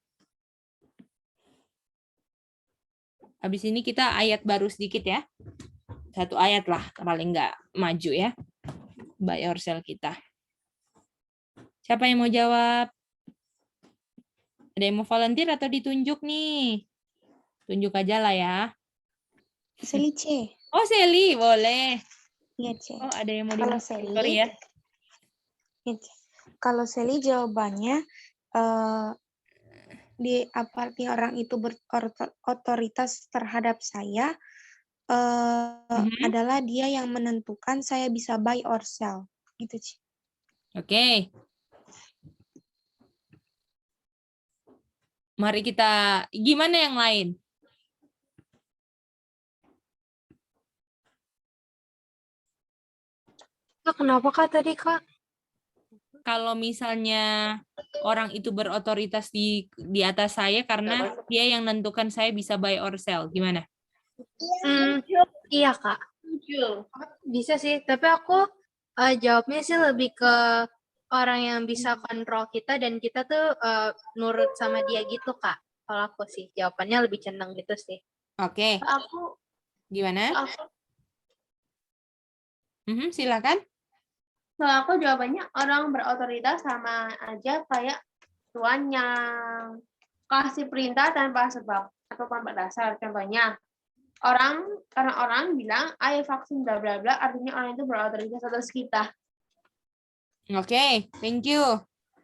Habis ini kita ayat baru sedikit ya. 1 ayat lah, paling nggak maju ya. Buy or sell kita. Siapa yang mau jawab? Ada yang mau volunteer atau ditunjuk nih? Tunjuk aja lah ya. Sally, C. Oh, Sally, boleh. Iya, C. Oh, ada yang mau Kalau ditunjuk. Sally, Sorry ya. Kalau Sally jawabannya di arti orang itu berotoritas terhadap saya adalah dia yang menentukan saya bisa buy or sell. Gitu, Ci. Oke. Mari kita, gimana yang lain? Kenapa Kak tadi, Kak? Kalau misalnya orang itu berotoritas di atas saya karena dia yang menentukan saya bisa buy or sell, gimana? Iya, Kak. Bisa sih, tapi aku jawabnya sih lebih ke orang yang bisa kontrol kita dan kita tuh nurut sama dia gitu, Kak. Kalau aku sih, jawabannya lebih cenderung gitu sih. Oke. Aku Gimana? Silakan. Kalau aku jawabannya orang berotoritas sama aja kayak tuan yang kasih perintah tanpa sebab atau tanpa dasar. Contohnya, karena orang bilang ayo vaksin bla bla bla, artinya orang itu berotoritas atas kita. Oke, thank you.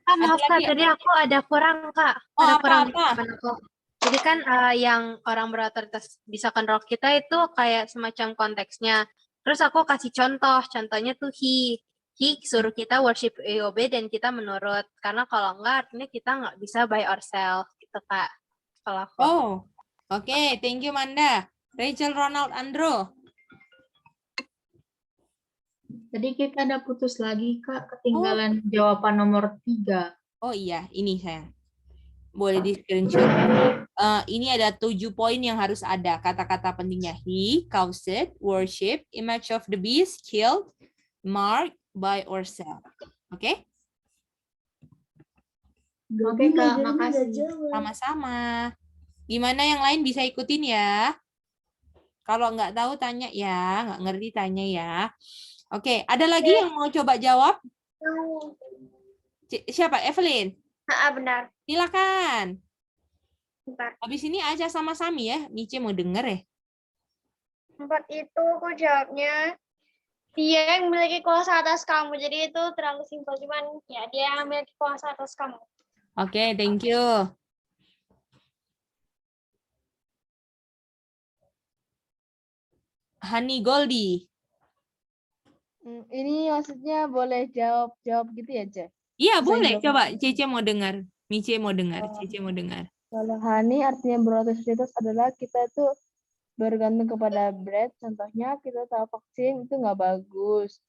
Maaf Kak, tadi aku ada kurang Kak. Oh, ada kurang apa? Jadi kan yang orang berotoritas bisa kontrol kita itu kayak semacam konteksnya. Terus aku kasih contohnya tuh he suruh kita worship EOB dan kita menurut. Karena kalau enggak artinya kita nggak bisa buy or sell gitu Kak. Kalau aku. Oh, oke, thank you Manda. Rachel Ronald Andro. Tadi kita ada putus lagi, Kak. Ketinggalan jawaban nomor 3. Oh iya, ini sayang. Boleh di screenshot. Ini ada 7 poin yang harus ada. Kata-kata pentingnya. He, caused, worship, image of the beast, killed, mark, buy or sell. Oke? Oke, Kak. Makasih. Sama-sama. Gimana yang lain bisa ikutin ya? Kalau nggak tahu tanya ya. Nggak ngerti tanya ya. Oke, ada lagi yang mau coba jawab? Siapa? Evelyn? Benar. Silakan. Bentar. Habis ini aja sama Sami ya. Mice mau denger ya? 4 itu aku jawabnya dia yang memiliki kuasa atas kamu. Jadi itu terlalu simpel. Cuman ya dia yang memiliki kuasa atas kamu. Oke, thank you. Hani Goldie. Ini maksudnya boleh jawab gitu ya, Ce? Iya, Bisa boleh. jawab. Coba Cece mau dengar. Mice mau dengar. Cece mau dengar. Kalau Hani artinya berotoritas adalah kita tuh bergantung kepada bread. Contohnya kita tahu vaksin itu nggak bagus.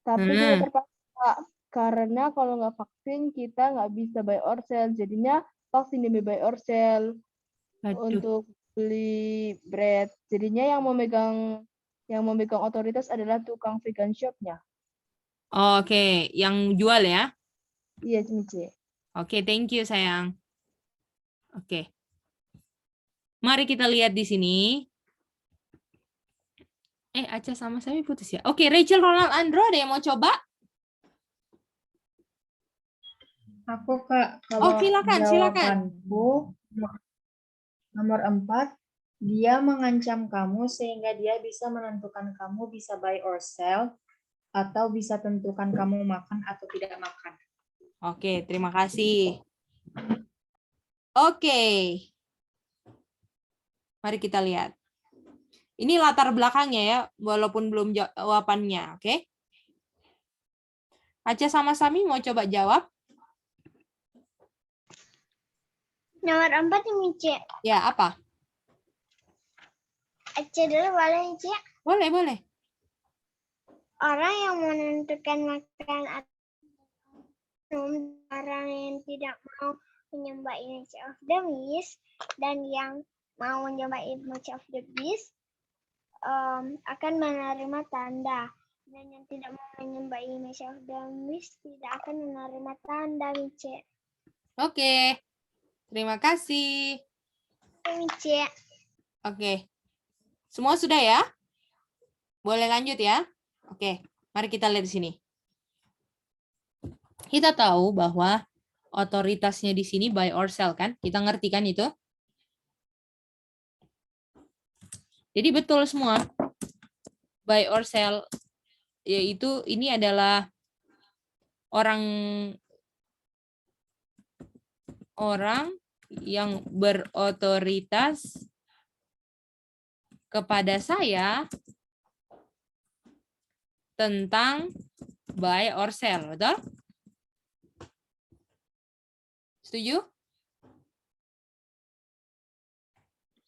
Tapi kita terpaksa. Karena kalau nggak vaksin kita nggak bisa buy or sell. Jadinya vaksin demi buy or sell. Aduh. Untuk beli bread. Jadinya yang memegang otoritas adalah tukang vegan shop-nya. Oke, yang jual ya. Iya, Mice. Oke, thank you sayang. Oke. Mari kita lihat di sini. Aca sama Sami putus ya. Oke, Rachel, Ronald, Andro ada yang mau coba? Aku, Kak, kalau silakan. jawabanku nomor 4, dia mengancam kamu sehingga dia bisa menentukan kamu bisa buy or sell atau bisa tentukan kamu makan atau tidak makan. Oke, terima kasih. Oke. Mari kita lihat. Ini latar belakangnya ya, walaupun belum jawabannya, oke? Aca sama Sami mau coba jawab? Nomor 4 ini, Cek. Ya, apa? Aceh dulu boleh, Cek? Boleh. Orang yang menentukan makan atau orang yang tidak mau menyembah image of the beast dan yang mau menyembah image of the beast akan menerima tanda, dan yang tidak mau menyembah image of the beast tidak akan menerima tanda, Mice. Oke. Terima kasih. Mice. Oke. Semua sudah ya? Boleh lanjut ya? Oke. Mari kita lihat di sini. Kita tahu bahwa otoritasnya di sini buy or sell kan? Kita ngerti kan itu? Jadi betul semua. Buy or sell, yaitu ini adalah orang yang berotoritas kepada saya tentang buy or sell, betul? Setuju?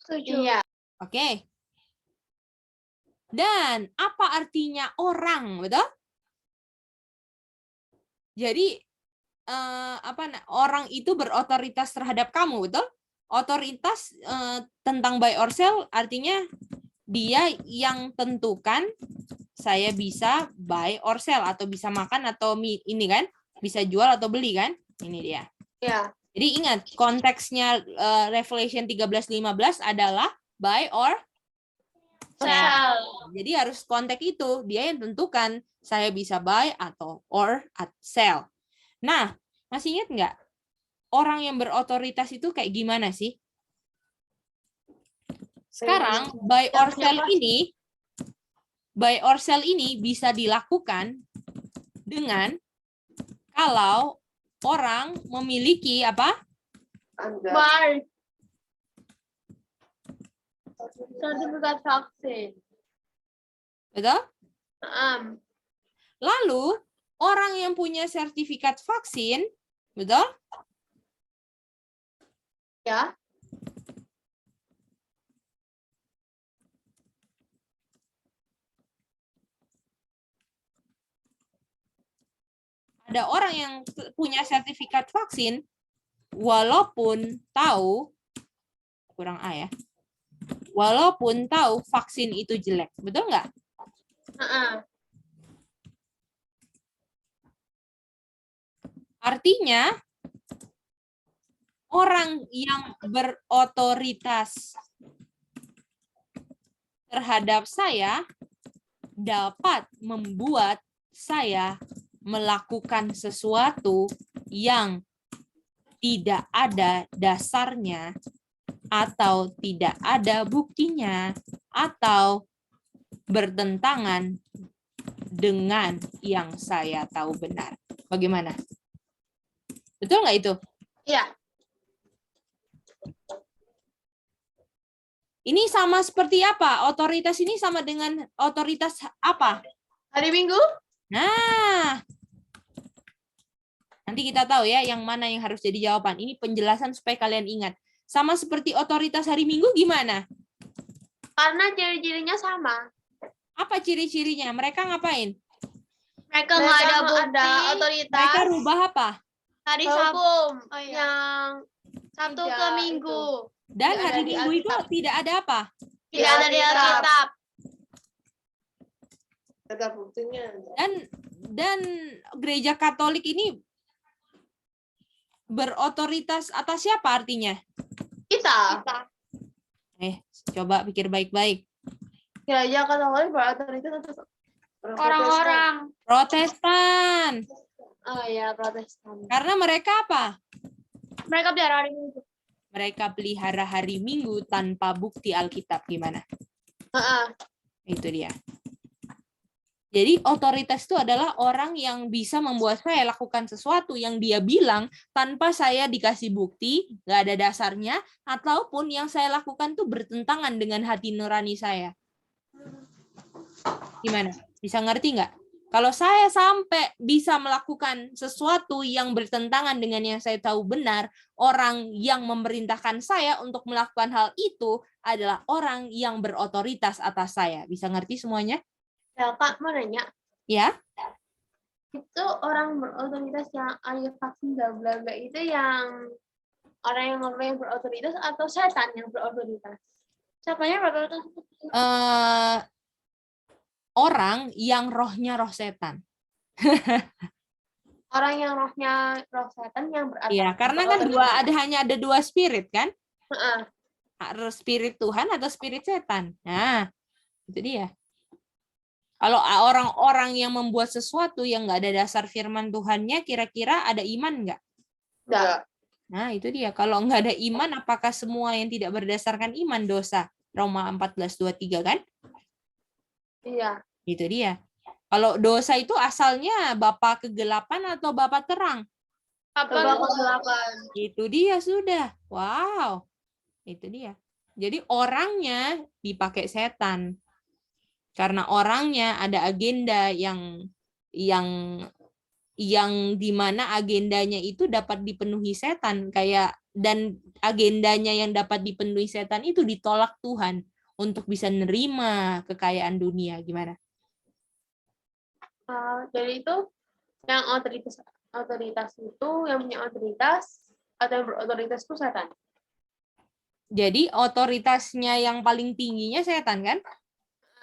Setuju. Iya. Oke. Dan apa artinya orang, betul? Jadi orang itu berotoritas terhadap kamu, betul? Otoritas tentang buy or sell artinya dia yang tentukan saya bisa buy or sell atau bisa makan atau ini kan, bisa jual atau beli kan? Ini dia. Ya. Jadi ingat konteksnya Revelation 13:15 adalah buy or sell. Jadi harus konteks itu, dia yang tentukan saya bisa buy atau sell. Nah, masih ingat nggak orang yang berotoritas itu kayak gimana sih? Sekarang buy or sell ini bisa dilakukan dengan kalau orang memiliki apa? Buy. Sertifikat vaksin. Betul? Lalu orang yang punya sertifikat vaksin, betul? Ya. Ada orang yang punya sertifikat vaksin, walaupun tahu, kurang A ya, walaupun tahu vaksin itu jelek, betul nggak? Artinya, orang yang berotoritas terhadap saya dapat membuat saya melakukan sesuatu yang tidak ada dasarnya atau tidak ada buktinya atau bertentangan dengan yang saya tahu benar. Bagaimana? Betul nggak itu? Iya. Ini sama seperti apa? Otoritas ini sama dengan otoritas apa? Hari Minggu? Nah, nanti kita tahu ya yang mana yang harus jadi jawaban. Ini penjelasan supaya kalian ingat. Sama seperti otoritas hari Minggu gimana? Karena ciri-cirinya sama. Apa ciri-cirinya? Mereka ngapain? Mereka nggak ada bukti. Otoritas. Mereka rubah apa? Hari Sabtu yang Sabtu ke Minggu. Dan Tidak hari ada di Minggu itu Alkitab. tidak ada apa? Tidak ada di Alkitab. Ada buktinya. Dan gereja Katolik ini berotoritas atas siapa artinya? Kita. Coba pikir baik-baik. Gereja Katolik berotoritas atas orang-orang. Protestan. Oh ya, Protestan. Karena mereka apa? Mereka pelihara hari Minggu. Mereka pelihara hari Minggu tanpa bukti Alkitab. Gimana? Itu dia. Jadi otoritas itu adalah orang yang bisa membuat saya lakukan sesuatu yang dia bilang tanpa saya dikasih bukti, nggak ada dasarnya, ataupun yang saya lakukan tuh bertentangan dengan hati nurani saya. Gimana? Bisa ngerti nggak? Kalau saya sampai bisa melakukan sesuatu yang bertentangan dengan yang saya tahu benar, orang yang memerintahkan saya untuk melakukan hal itu adalah orang yang berotoritas atas saya. Bisa ngerti semuanya? Ya, Kak, mau nanya. Ya? Itu orang berotoritas yang ayo vaksin bla bla bla itu yang orang yang berotoritas atau setan yang berotoritas? Siapanya berotoritas? Orang yang rohnya roh setan. Orang yang rohnya roh setan yang berarti. Iya, karena kan hanya ada dua spirit kan? Spirit Tuhan atau spirit setan. Nah, itu dia. Kalau orang-orang yang membuat sesuatu yang nggak ada dasar firman Tuhannya, kira-kira ada iman nggak? Nggak. Nah, itu dia. Kalau nggak ada iman, apakah semua yang tidak berdasarkan iman dosa? Roma 14:23 kan? Iya. Itu dia. Kalau dosa itu asalnya bapa kegelapan atau bapa terang? Bapa kegelapan. Itu dia sudah. Wow. Itu dia. Jadi orangnya dipakai setan. Karena orangnya ada agenda yang di mana agendanya itu dapat dipenuhi setan dan agendanya yang dapat dipenuhi setan itu ditolak Tuhan untuk bisa nerima kekayaan dunia. Gimana? Jadi itu yang otoritas itu yang punya otoritas atau yang berotoritas itu setan. Jadi otoritasnya yang paling tingginya setan kan?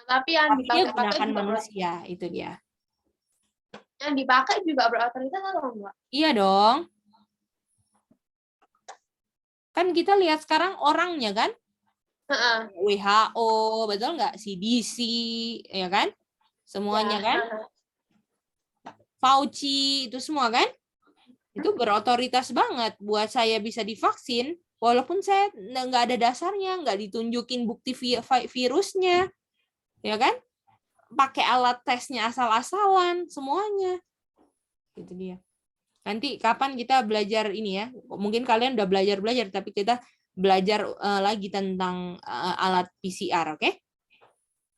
Tapi yang dia dipakai gunakan manusia, itu dia. Yang dipakai juga berotoritas atau enggak? Iya dong. Kan kita lihat sekarang orangnya kan? WHO, betul nggak? CDC, ya kan? Semuanya kan? Fauci, itu semua kan? Itu berotoritas banget buat saya bisa divaksin, walaupun saya nggak ada dasarnya, nggak ditunjukin bukti virusnya. Ya kan? Pakai alat tesnya asal-asalan semuanya. Itu dia. Nanti kapan kita belajar ini ya? Mungkin kalian udah belajar tapi kita belajar lagi tentang alat PCR, oke?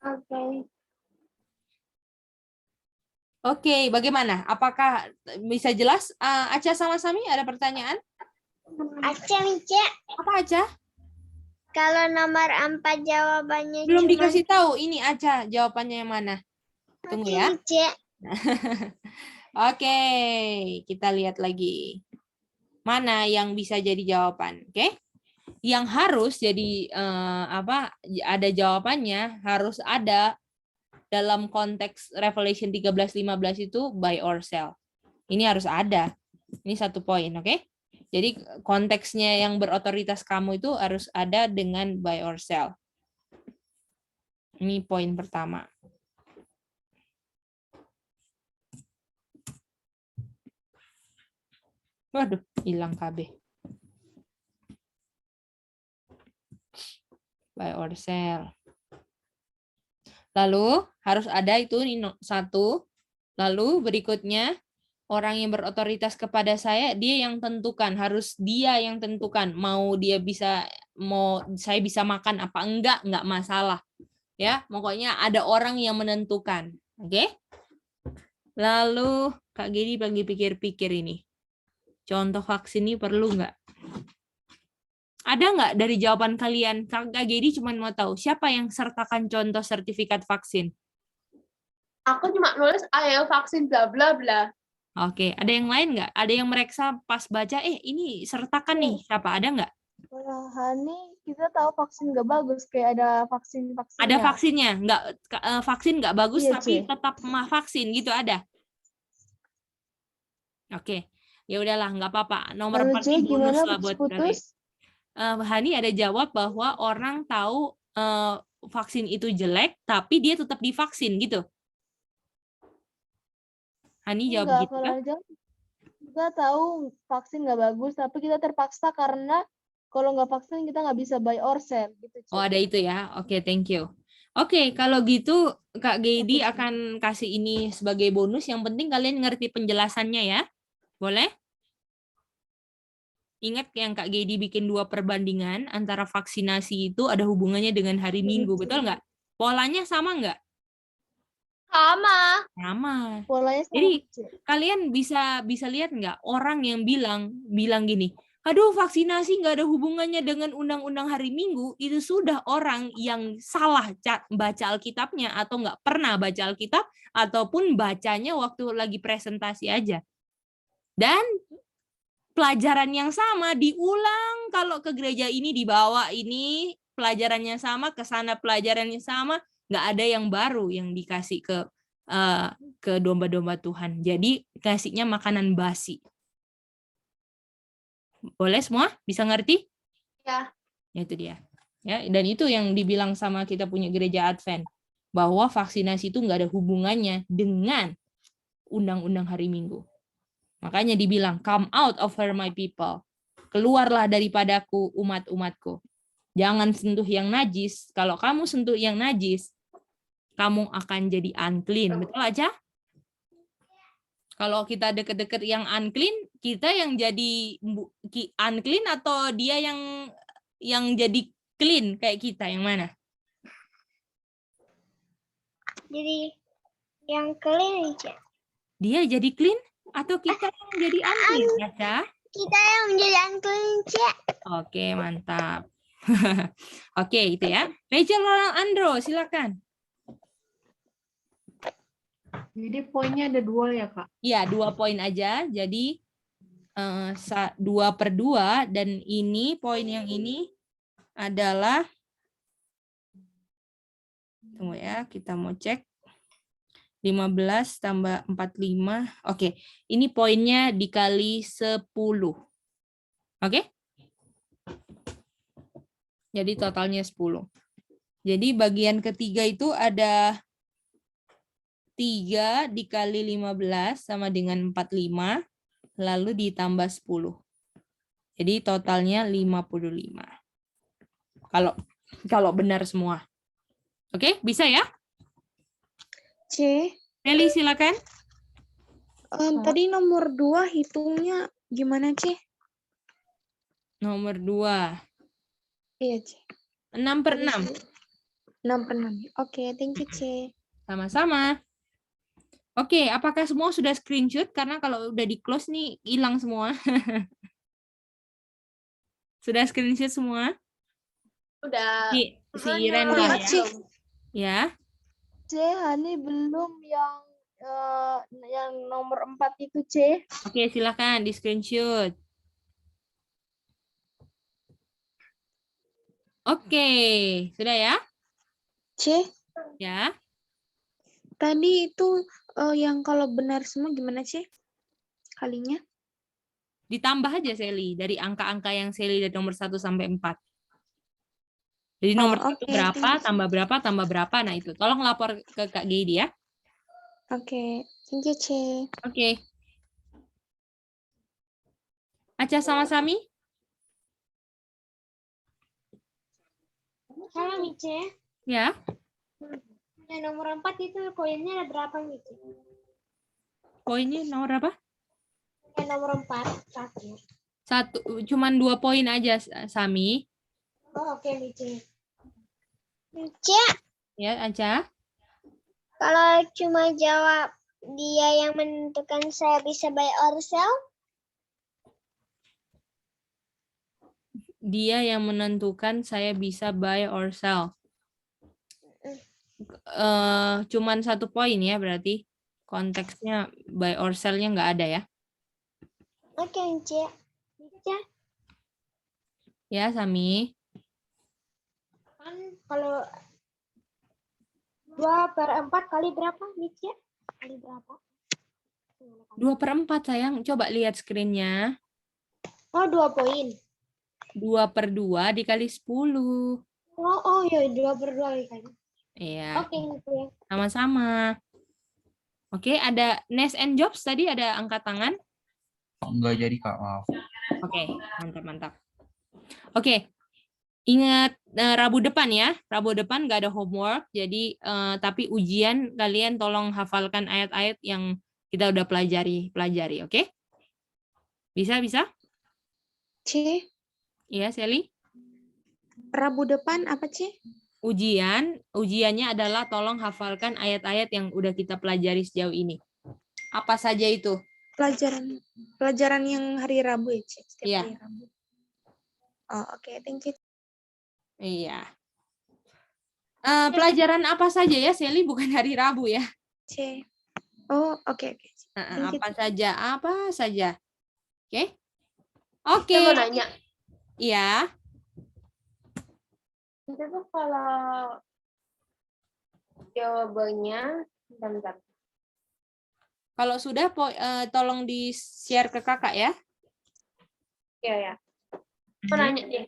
Oke. Oke, bagaimana? Apakah bisa jelas? Aca sama Sami ada pertanyaan? Aca, Mica. Apa Aca? Kalau nomor 4 jawabannya belum dikasih tahu. Ini Aca jawabannya yang mana? Tunggu ya. Oke, kita lihat lagi. Mana yang bisa jadi jawaban? Oke. Yang harus jadi ada jawabannya harus ada dalam konteks Revelation 13:15 itu buy or sell. Ini harus ada. Ini satu poin, oke? Jadi konteksnya yang berotoritas kamu itu harus ada dengan buy or sell. Ini poin pertama. Waduh, hilang KB. Buy or sell. Lalu harus ada itu satu. Lalu berikutnya orang yang berotoritas kepada saya, dia yang tentukan, harus dia yang tentukan mau saya bisa makan apa enggak masalah. Ya, pokoknya ada orang yang menentukan. Oke? Lalu Kak Gedi lagi pikir-pikir ini. Contoh vaksin ini perlu nggak? Ada nggak dari jawaban kalian? Kak Gedi cuma mau tahu siapa yang sertakan contoh sertifikat vaksin? Aku cuma nulis ayo vaksin bla bla bla. Oke, ada yang lain nggak? Ada yang mereka pas baca, ini sertakan nih, siapa? Ada nggak? Kalau Hani, kita tahu vaksin nggak bagus, kayak ada vaksin-vaksinnya. Ada vaksinnya, vaksin nggak bagus Iya, tapi Ce. tetap vaksin gitu ada. Oke, ya udahlah nggak apa-apa. Nomor Lalu 4 Ce, ini bonus gimana lah buat kalian. putus-putus? Hani ada jawab bahwa orang tahu vaksin itu jelek, tapi dia tetap divaksin gitu. Hani jawab Enggak, gitu kalau kan? aja kita tahu vaksin nggak bagus, tapi kita terpaksa karena kalau nggak vaksin kita nggak bisa buy or sell gitu. Ce. Oh, ada itu ya. Oke, thank you. Oke, kalau gitu Kak Gedi Oke. akan kasih ini sebagai bonus. Yang penting kalian ngerti penjelasannya ya. Boleh? Ingat yang Kak Gedi bikin 2 perbandingan antara vaksinasi itu ada hubungannya dengan hari Minggu, betul nggak? Polanya sama nggak? Sama. Sama. Polanya sama. Jadi Ce. kalian bisa lihat nggak orang yang bilang gini, aduh vaksinasi nggak ada hubungannya dengan undang-undang hari Minggu, itu sudah orang yang salah baca Alkitabnya atau nggak pernah baca Alkitab ataupun bacanya waktu lagi presentasi aja. Dan pelajaran yang sama diulang kalau ke gereja ini dibawa ini pelajarannya sama, ke sana pelajarannya sama, nggak ada yang baru yang dikasih ke domba-domba Tuhan. Jadi kasihnya makanan basi. Boleh semua? Bisa ngerti? Ya. Ya, itu dia. Ya, dan itu yang dibilang sama kita punya gereja Advent, bahwa vaksinasi itu nggak ada hubungannya dengan undang-undang hari Minggu. Makanya dibilang, come out of her my people. Keluarlah daripadaku umat-umatku. Jangan sentuh yang najis. Kalau kamu sentuh yang najis, kamu akan jadi unclean. Betul aja? Kalau kita deket-deket yang unclean, kita yang jadi unclean atau dia yang jadi clean kayak kita, yang mana? Jadi yang clean aja. Dia jadi clean atau kita yang jadi unclean, Caca? Kita yang menjadi unclean, Cek. Oke, mantap. Oke, itu ya. Rachel Andro, silakan. Jadi poinnya ada 2 ya, Kak? Iya, 2 poin aja. Jadi 2/2 dan ini poin yang ini adalah, tunggu ya, kita mau cek. 15 tambah 45. Oke, ini poinnya dikali 10. Oke? Jadi totalnya 10. Jadi bagian ketiga itu ada 3 dikali 15 sama dengan 45, lalu ditambah 10. Jadi totalnya 55. Kalau benar semua. Oke, bisa ya? C. Nelly, silakan. Tadi nomor 2 hitungnya gimana, C? Nomor 2. Iya, C. 6/6. 6/6. Oke, thank you, C. Sama-sama. Oke, apakah semua sudah screenshot? Karena kalau udah di close nih, hilang semua. Sudah screenshot semua? Udah. Si Iren ya? Ya. C, Hani belum yang nomor 4 itu, C. Oke, silakan di screenshot. Oke, sudah ya? C. Ya. Tadi itu yang kalau benar semua gimana, C? Kalinya? Ditambah aja, Sally, dari angka-angka yang Sally dari nomor 1 sampai 4. Jadi nomor 1 berapa, tambah berapa, nah itu. Tolong lapor ke Kak Gedi ya. Oke, thank you, C. Oke. Aca sama Sami? Sama, Mice. Ya. Yang nomor 4 itu koinnya ada berapa, Mice? Poinnya nomor apa? Nomor 4 terakhir. Cuman 2 poin aja, Sami. Oh, oke, Mici. Mici, Ya, Aca. kalau cuma jawab dia yang menentukan saya bisa buy or sell, Dia yang menentukan saya bisa buy or sell. Cuman 1 poin ya berarti. Konteksnya buy or sell-nya nggak ada ya. oke, Mici. Mici, Ya, Sami. kan kalau 2/4 kali berapa, Mici? Kali berapa? 2/4 sayang. Coba lihat screen-nya. Oh, 2 poin. 2/2 dikali 10. Oh ya, 2/2 kali. Iya. Oke, Mici. Sama-sama. Oke, ada Nes and Jobs tadi ada angkat tangan. Enggak jadi Kak, maaf. Oke, mantap. Oke, ingat Rabu depan ya. Rabu depan nggak ada homework, jadi tapi ujian kalian tolong hafalkan ayat-ayat yang kita udah pelajari, oke? Bisa? C. Iya, Sally? Rabu depan apa, C? Ujiannya adalah tolong hafalkan ayat-ayat yang udah kita pelajari sejauh ini. Apa saja itu? Pelajaran yang hari Rabu ya, C? Setiap Iya. hari Rabu. Oh, oke. Thank you. Iya. Pelajaran apa saja ya, Sally? Bukan hari Rabu ya. C. Oh, oke. Apa saja. Oke? Oke. Saya mau nanya. Iya. Itu tuh kalau jawabannya, bentar. Kalau sudah, tolong di-share ke kakak ya. Ya. Mau nanya deh.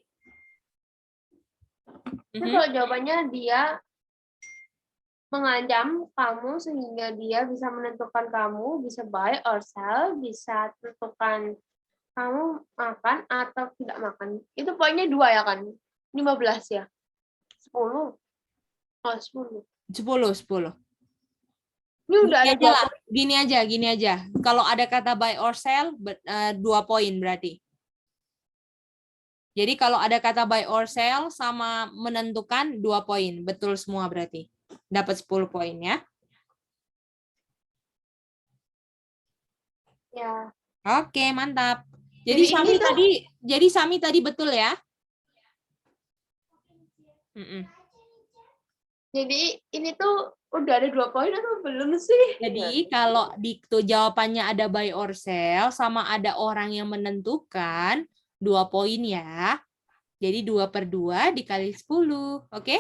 Itu kalau jawabannya dia mengancam kamu sehingga dia bisa menentukan kamu bisa buy or sell, bisa tentukan kamu makan atau tidak makan. Itu poinnya 2 ya kan? 15 ya? 10. Oh, 10. 10. Ini udah ada jawaban. Gini aja. Kalau ada kata buy or sell, 2 poin berarti. Jadi kalau ada kata buy or sell sama menentukan 2 poin. Betul semua berarti. Dapat 10 poin ya. Ya. Oke, mantap. Jadi Sami tadi betul ya? Jadi ini tuh udah ada 2 poin atau belum sih? Jadi kalau jawabannya ada buy or sell sama ada orang yang menentukan 2 poin ya. Jadi 2/2 dikali 10. Oke?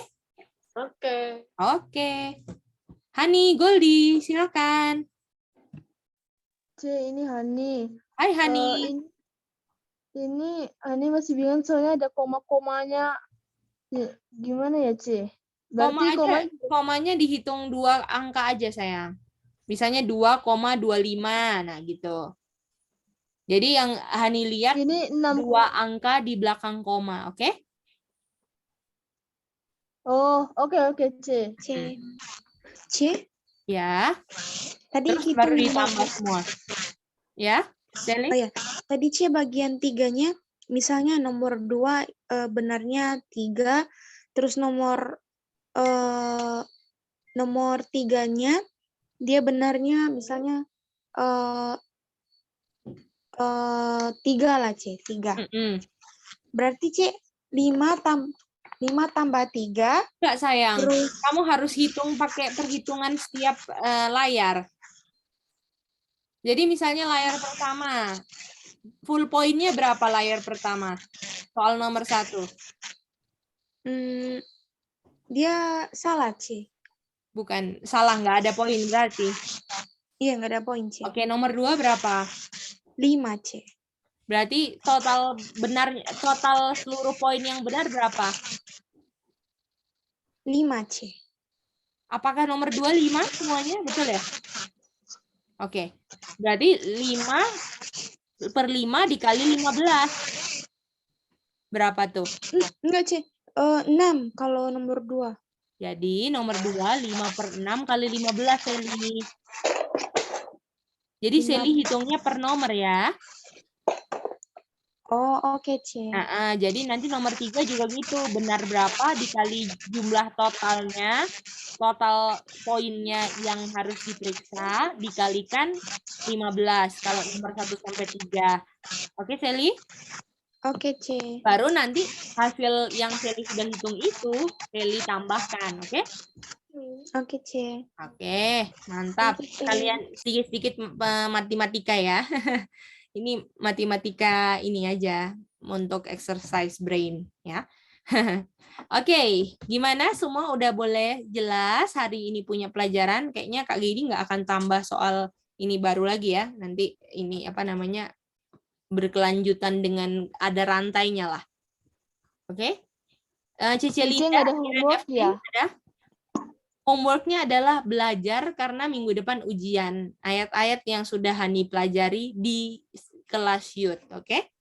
Oke. Hani, Goldie, silakan. Ini Hani. Hai Hani. Ini Hani masih bingung soalnya ada koma-komanya. Gimana ya, C? Berarti komanya dihitung 2 angka aja, sayang. Misalnya 2,25. Nah, gitu. Jadi yang Hani lihat ini 2 angka di belakang koma, oke? Oh, oke, C. C. Ya. Tadi Terus baru ditambah semua. Ya, Sally? Oh ya, tadi C bagian 3-nya, misalnya nomor 2 benarnya 3, terus nomor 3-nya dia benarnya misalnya 3 lah, C, 3. Berarti C 5 tambah 3. Enggak, sayang. Terus, kamu harus hitung pakai perhitungan setiap layar. Jadi misalnya layar pertama, full poinnya berapa layar pertama? Soal nomor 1. Dia salah, C. Bukan, salah, nggak ada poin berarti. Iya, nggak ada poin, C. Oke, nomor 2 berapa? 5, C. Berarti total seluruh poin yang benar berapa? 5, C. Apakah nomor 2 5 semuanya? Betul ya? Oke. Berarti 5/5 dikali 15. Berapa tuh? Enggak, C. 6 kalau nomor 2. Jadi nomor 2 5/6 kali 15 ini. Jadi Sally hitungnya per nomor ya. Oh, oke, C. Jadi nanti nomor 3 juga gitu. Benar berapa dikali jumlah totalnya, total poinnya yang harus diperiksa, dikalikan 15 kalau nomor 1 sampai 3. Oke, Sally? Oke, C. Baru nanti hasil yang Sally sudah hitung itu, Sally tambahkan, oke? Oke, C. Oke, mantap. Kalian sedikit-sedikit matematika ya. Ini matematika ini aja untuk exercise brain ya. Oke, gimana semua udah boleh jelas hari ini punya pelajaran? Kayaknya Kak Gidi nggak akan tambah soal ini baru lagi ya. Nanti ini apa namanya berkelanjutan dengan ada rantainya lah. Oke? Cici Linda, nggak ada homework ya? ada? Homeworknya adalah belajar karena minggu depan ujian. Ayat-ayat yang sudah Hani pelajari di kelas youth, oke?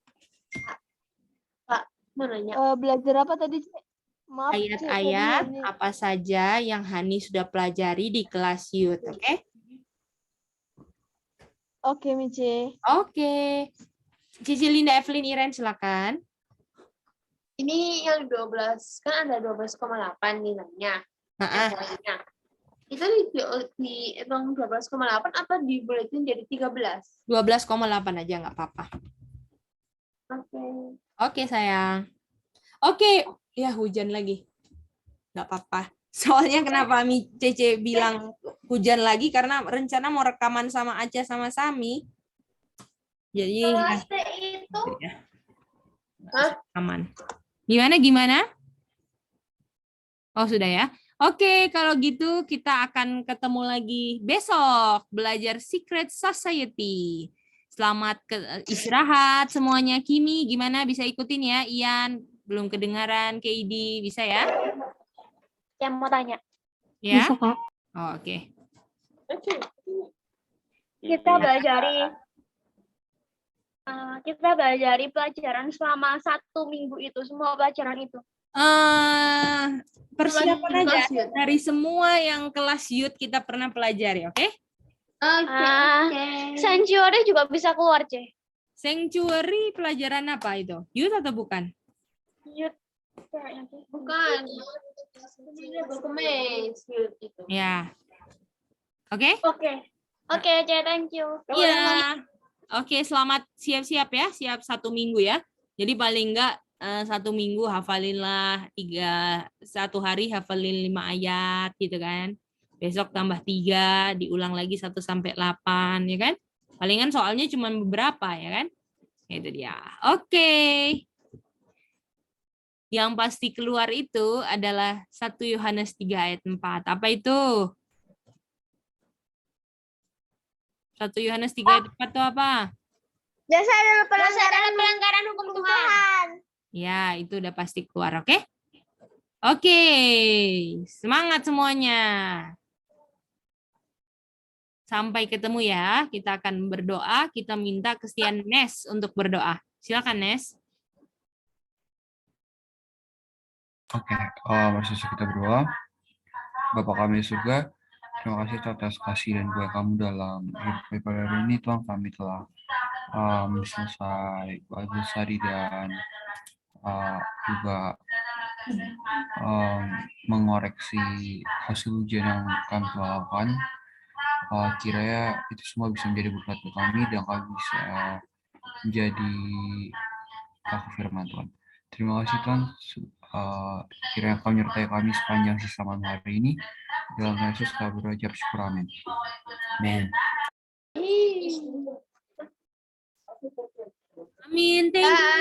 Pak, mau nanya. Belajar apa tadi, Cik? Maaf, Cik, Ayat-ayat tadi apa saja yang Hani sudah pelajari di kelas youth, oke? Oke, Mici. Oke. Cici Linda Evelyn Iren, silakan. Ini yang 12, kan ada 12,8 nilainya. Itu dihitung 12,8 atau dibuletin jadi 13? 12,8 aja nggak apa-apa. Oke. Oke, sayang. Oke, ya hujan lagi. Nggak apa-apa. Soalnya kenapa Cece bilang hujan lagi karena rencana mau rekaman sama Aca sama Sami. Jadi itu aman. Gimana? Oh, sudah ya. Oke, kalau gitu kita akan ketemu lagi besok belajar Secret Society. Selamat istirahat semuanya. Kimi, gimana bisa ikutin ya? Ian, belum kedengaran. KD, bisa ya? Yang mau tanya. Ya? Bisa, Kak. Oh, oke. Kita belajari pelajaran selama 1 minggu itu, semua pelajaran itu. Persiapan aja dari semua yang kelas youth kita pernah pelajari, oke? Sanctuary juga bisa keluar, C. Sanctuary pelajaran apa itu? Youth atau bukan? Youth. bukan. Ya. Oke? Oke, C, thank you. Iya. Oke, selamat siap-siap ya. Siap 1 minggu ya. Jadi paling enggak 1 minggu hafalinlah 1 hari hafalin 5 ayat gitu kan. Besok tambah 3, diulang lagi 1 sampai 8 ya kan. Palingan soalnya cuma beberapa ya kan. Itu dia. Oke. Yang pasti keluar itu adalah 1 Yohanes 3 ayat 4. Apa itu? 1 Yohanes 3 ayat 4 itu apa? Dosa adalah pelanggaran hukum Tuhan. Ya, itu udah pasti keluar, oke? Oke, semangat semuanya. Sampai ketemu ya, kita akan berdoa, kita minta kesediaan Nes untuk berdoa. Silakan, Nes. Oke, mari kita berdoa. Bapa kami di surga, terima kasih atas kasih dan kuasa kamu dalam hidup kami pada hari ini. Tuhan, kami telah selesai bersari dan juga mengoreksi hasil ujian yang kami telah lakukan. Kiranya itu semua bisa menjadi berkat untuk kami dan kami bisa menjadi pelaku firman Tuhan. Terima kasih Tuhan. Kiranya kau menyertai kami sepanjang sisa malam hari ini. Dalam nama Yesus kami berdoa bersyukur, amin. Amin. Amin. Thank you.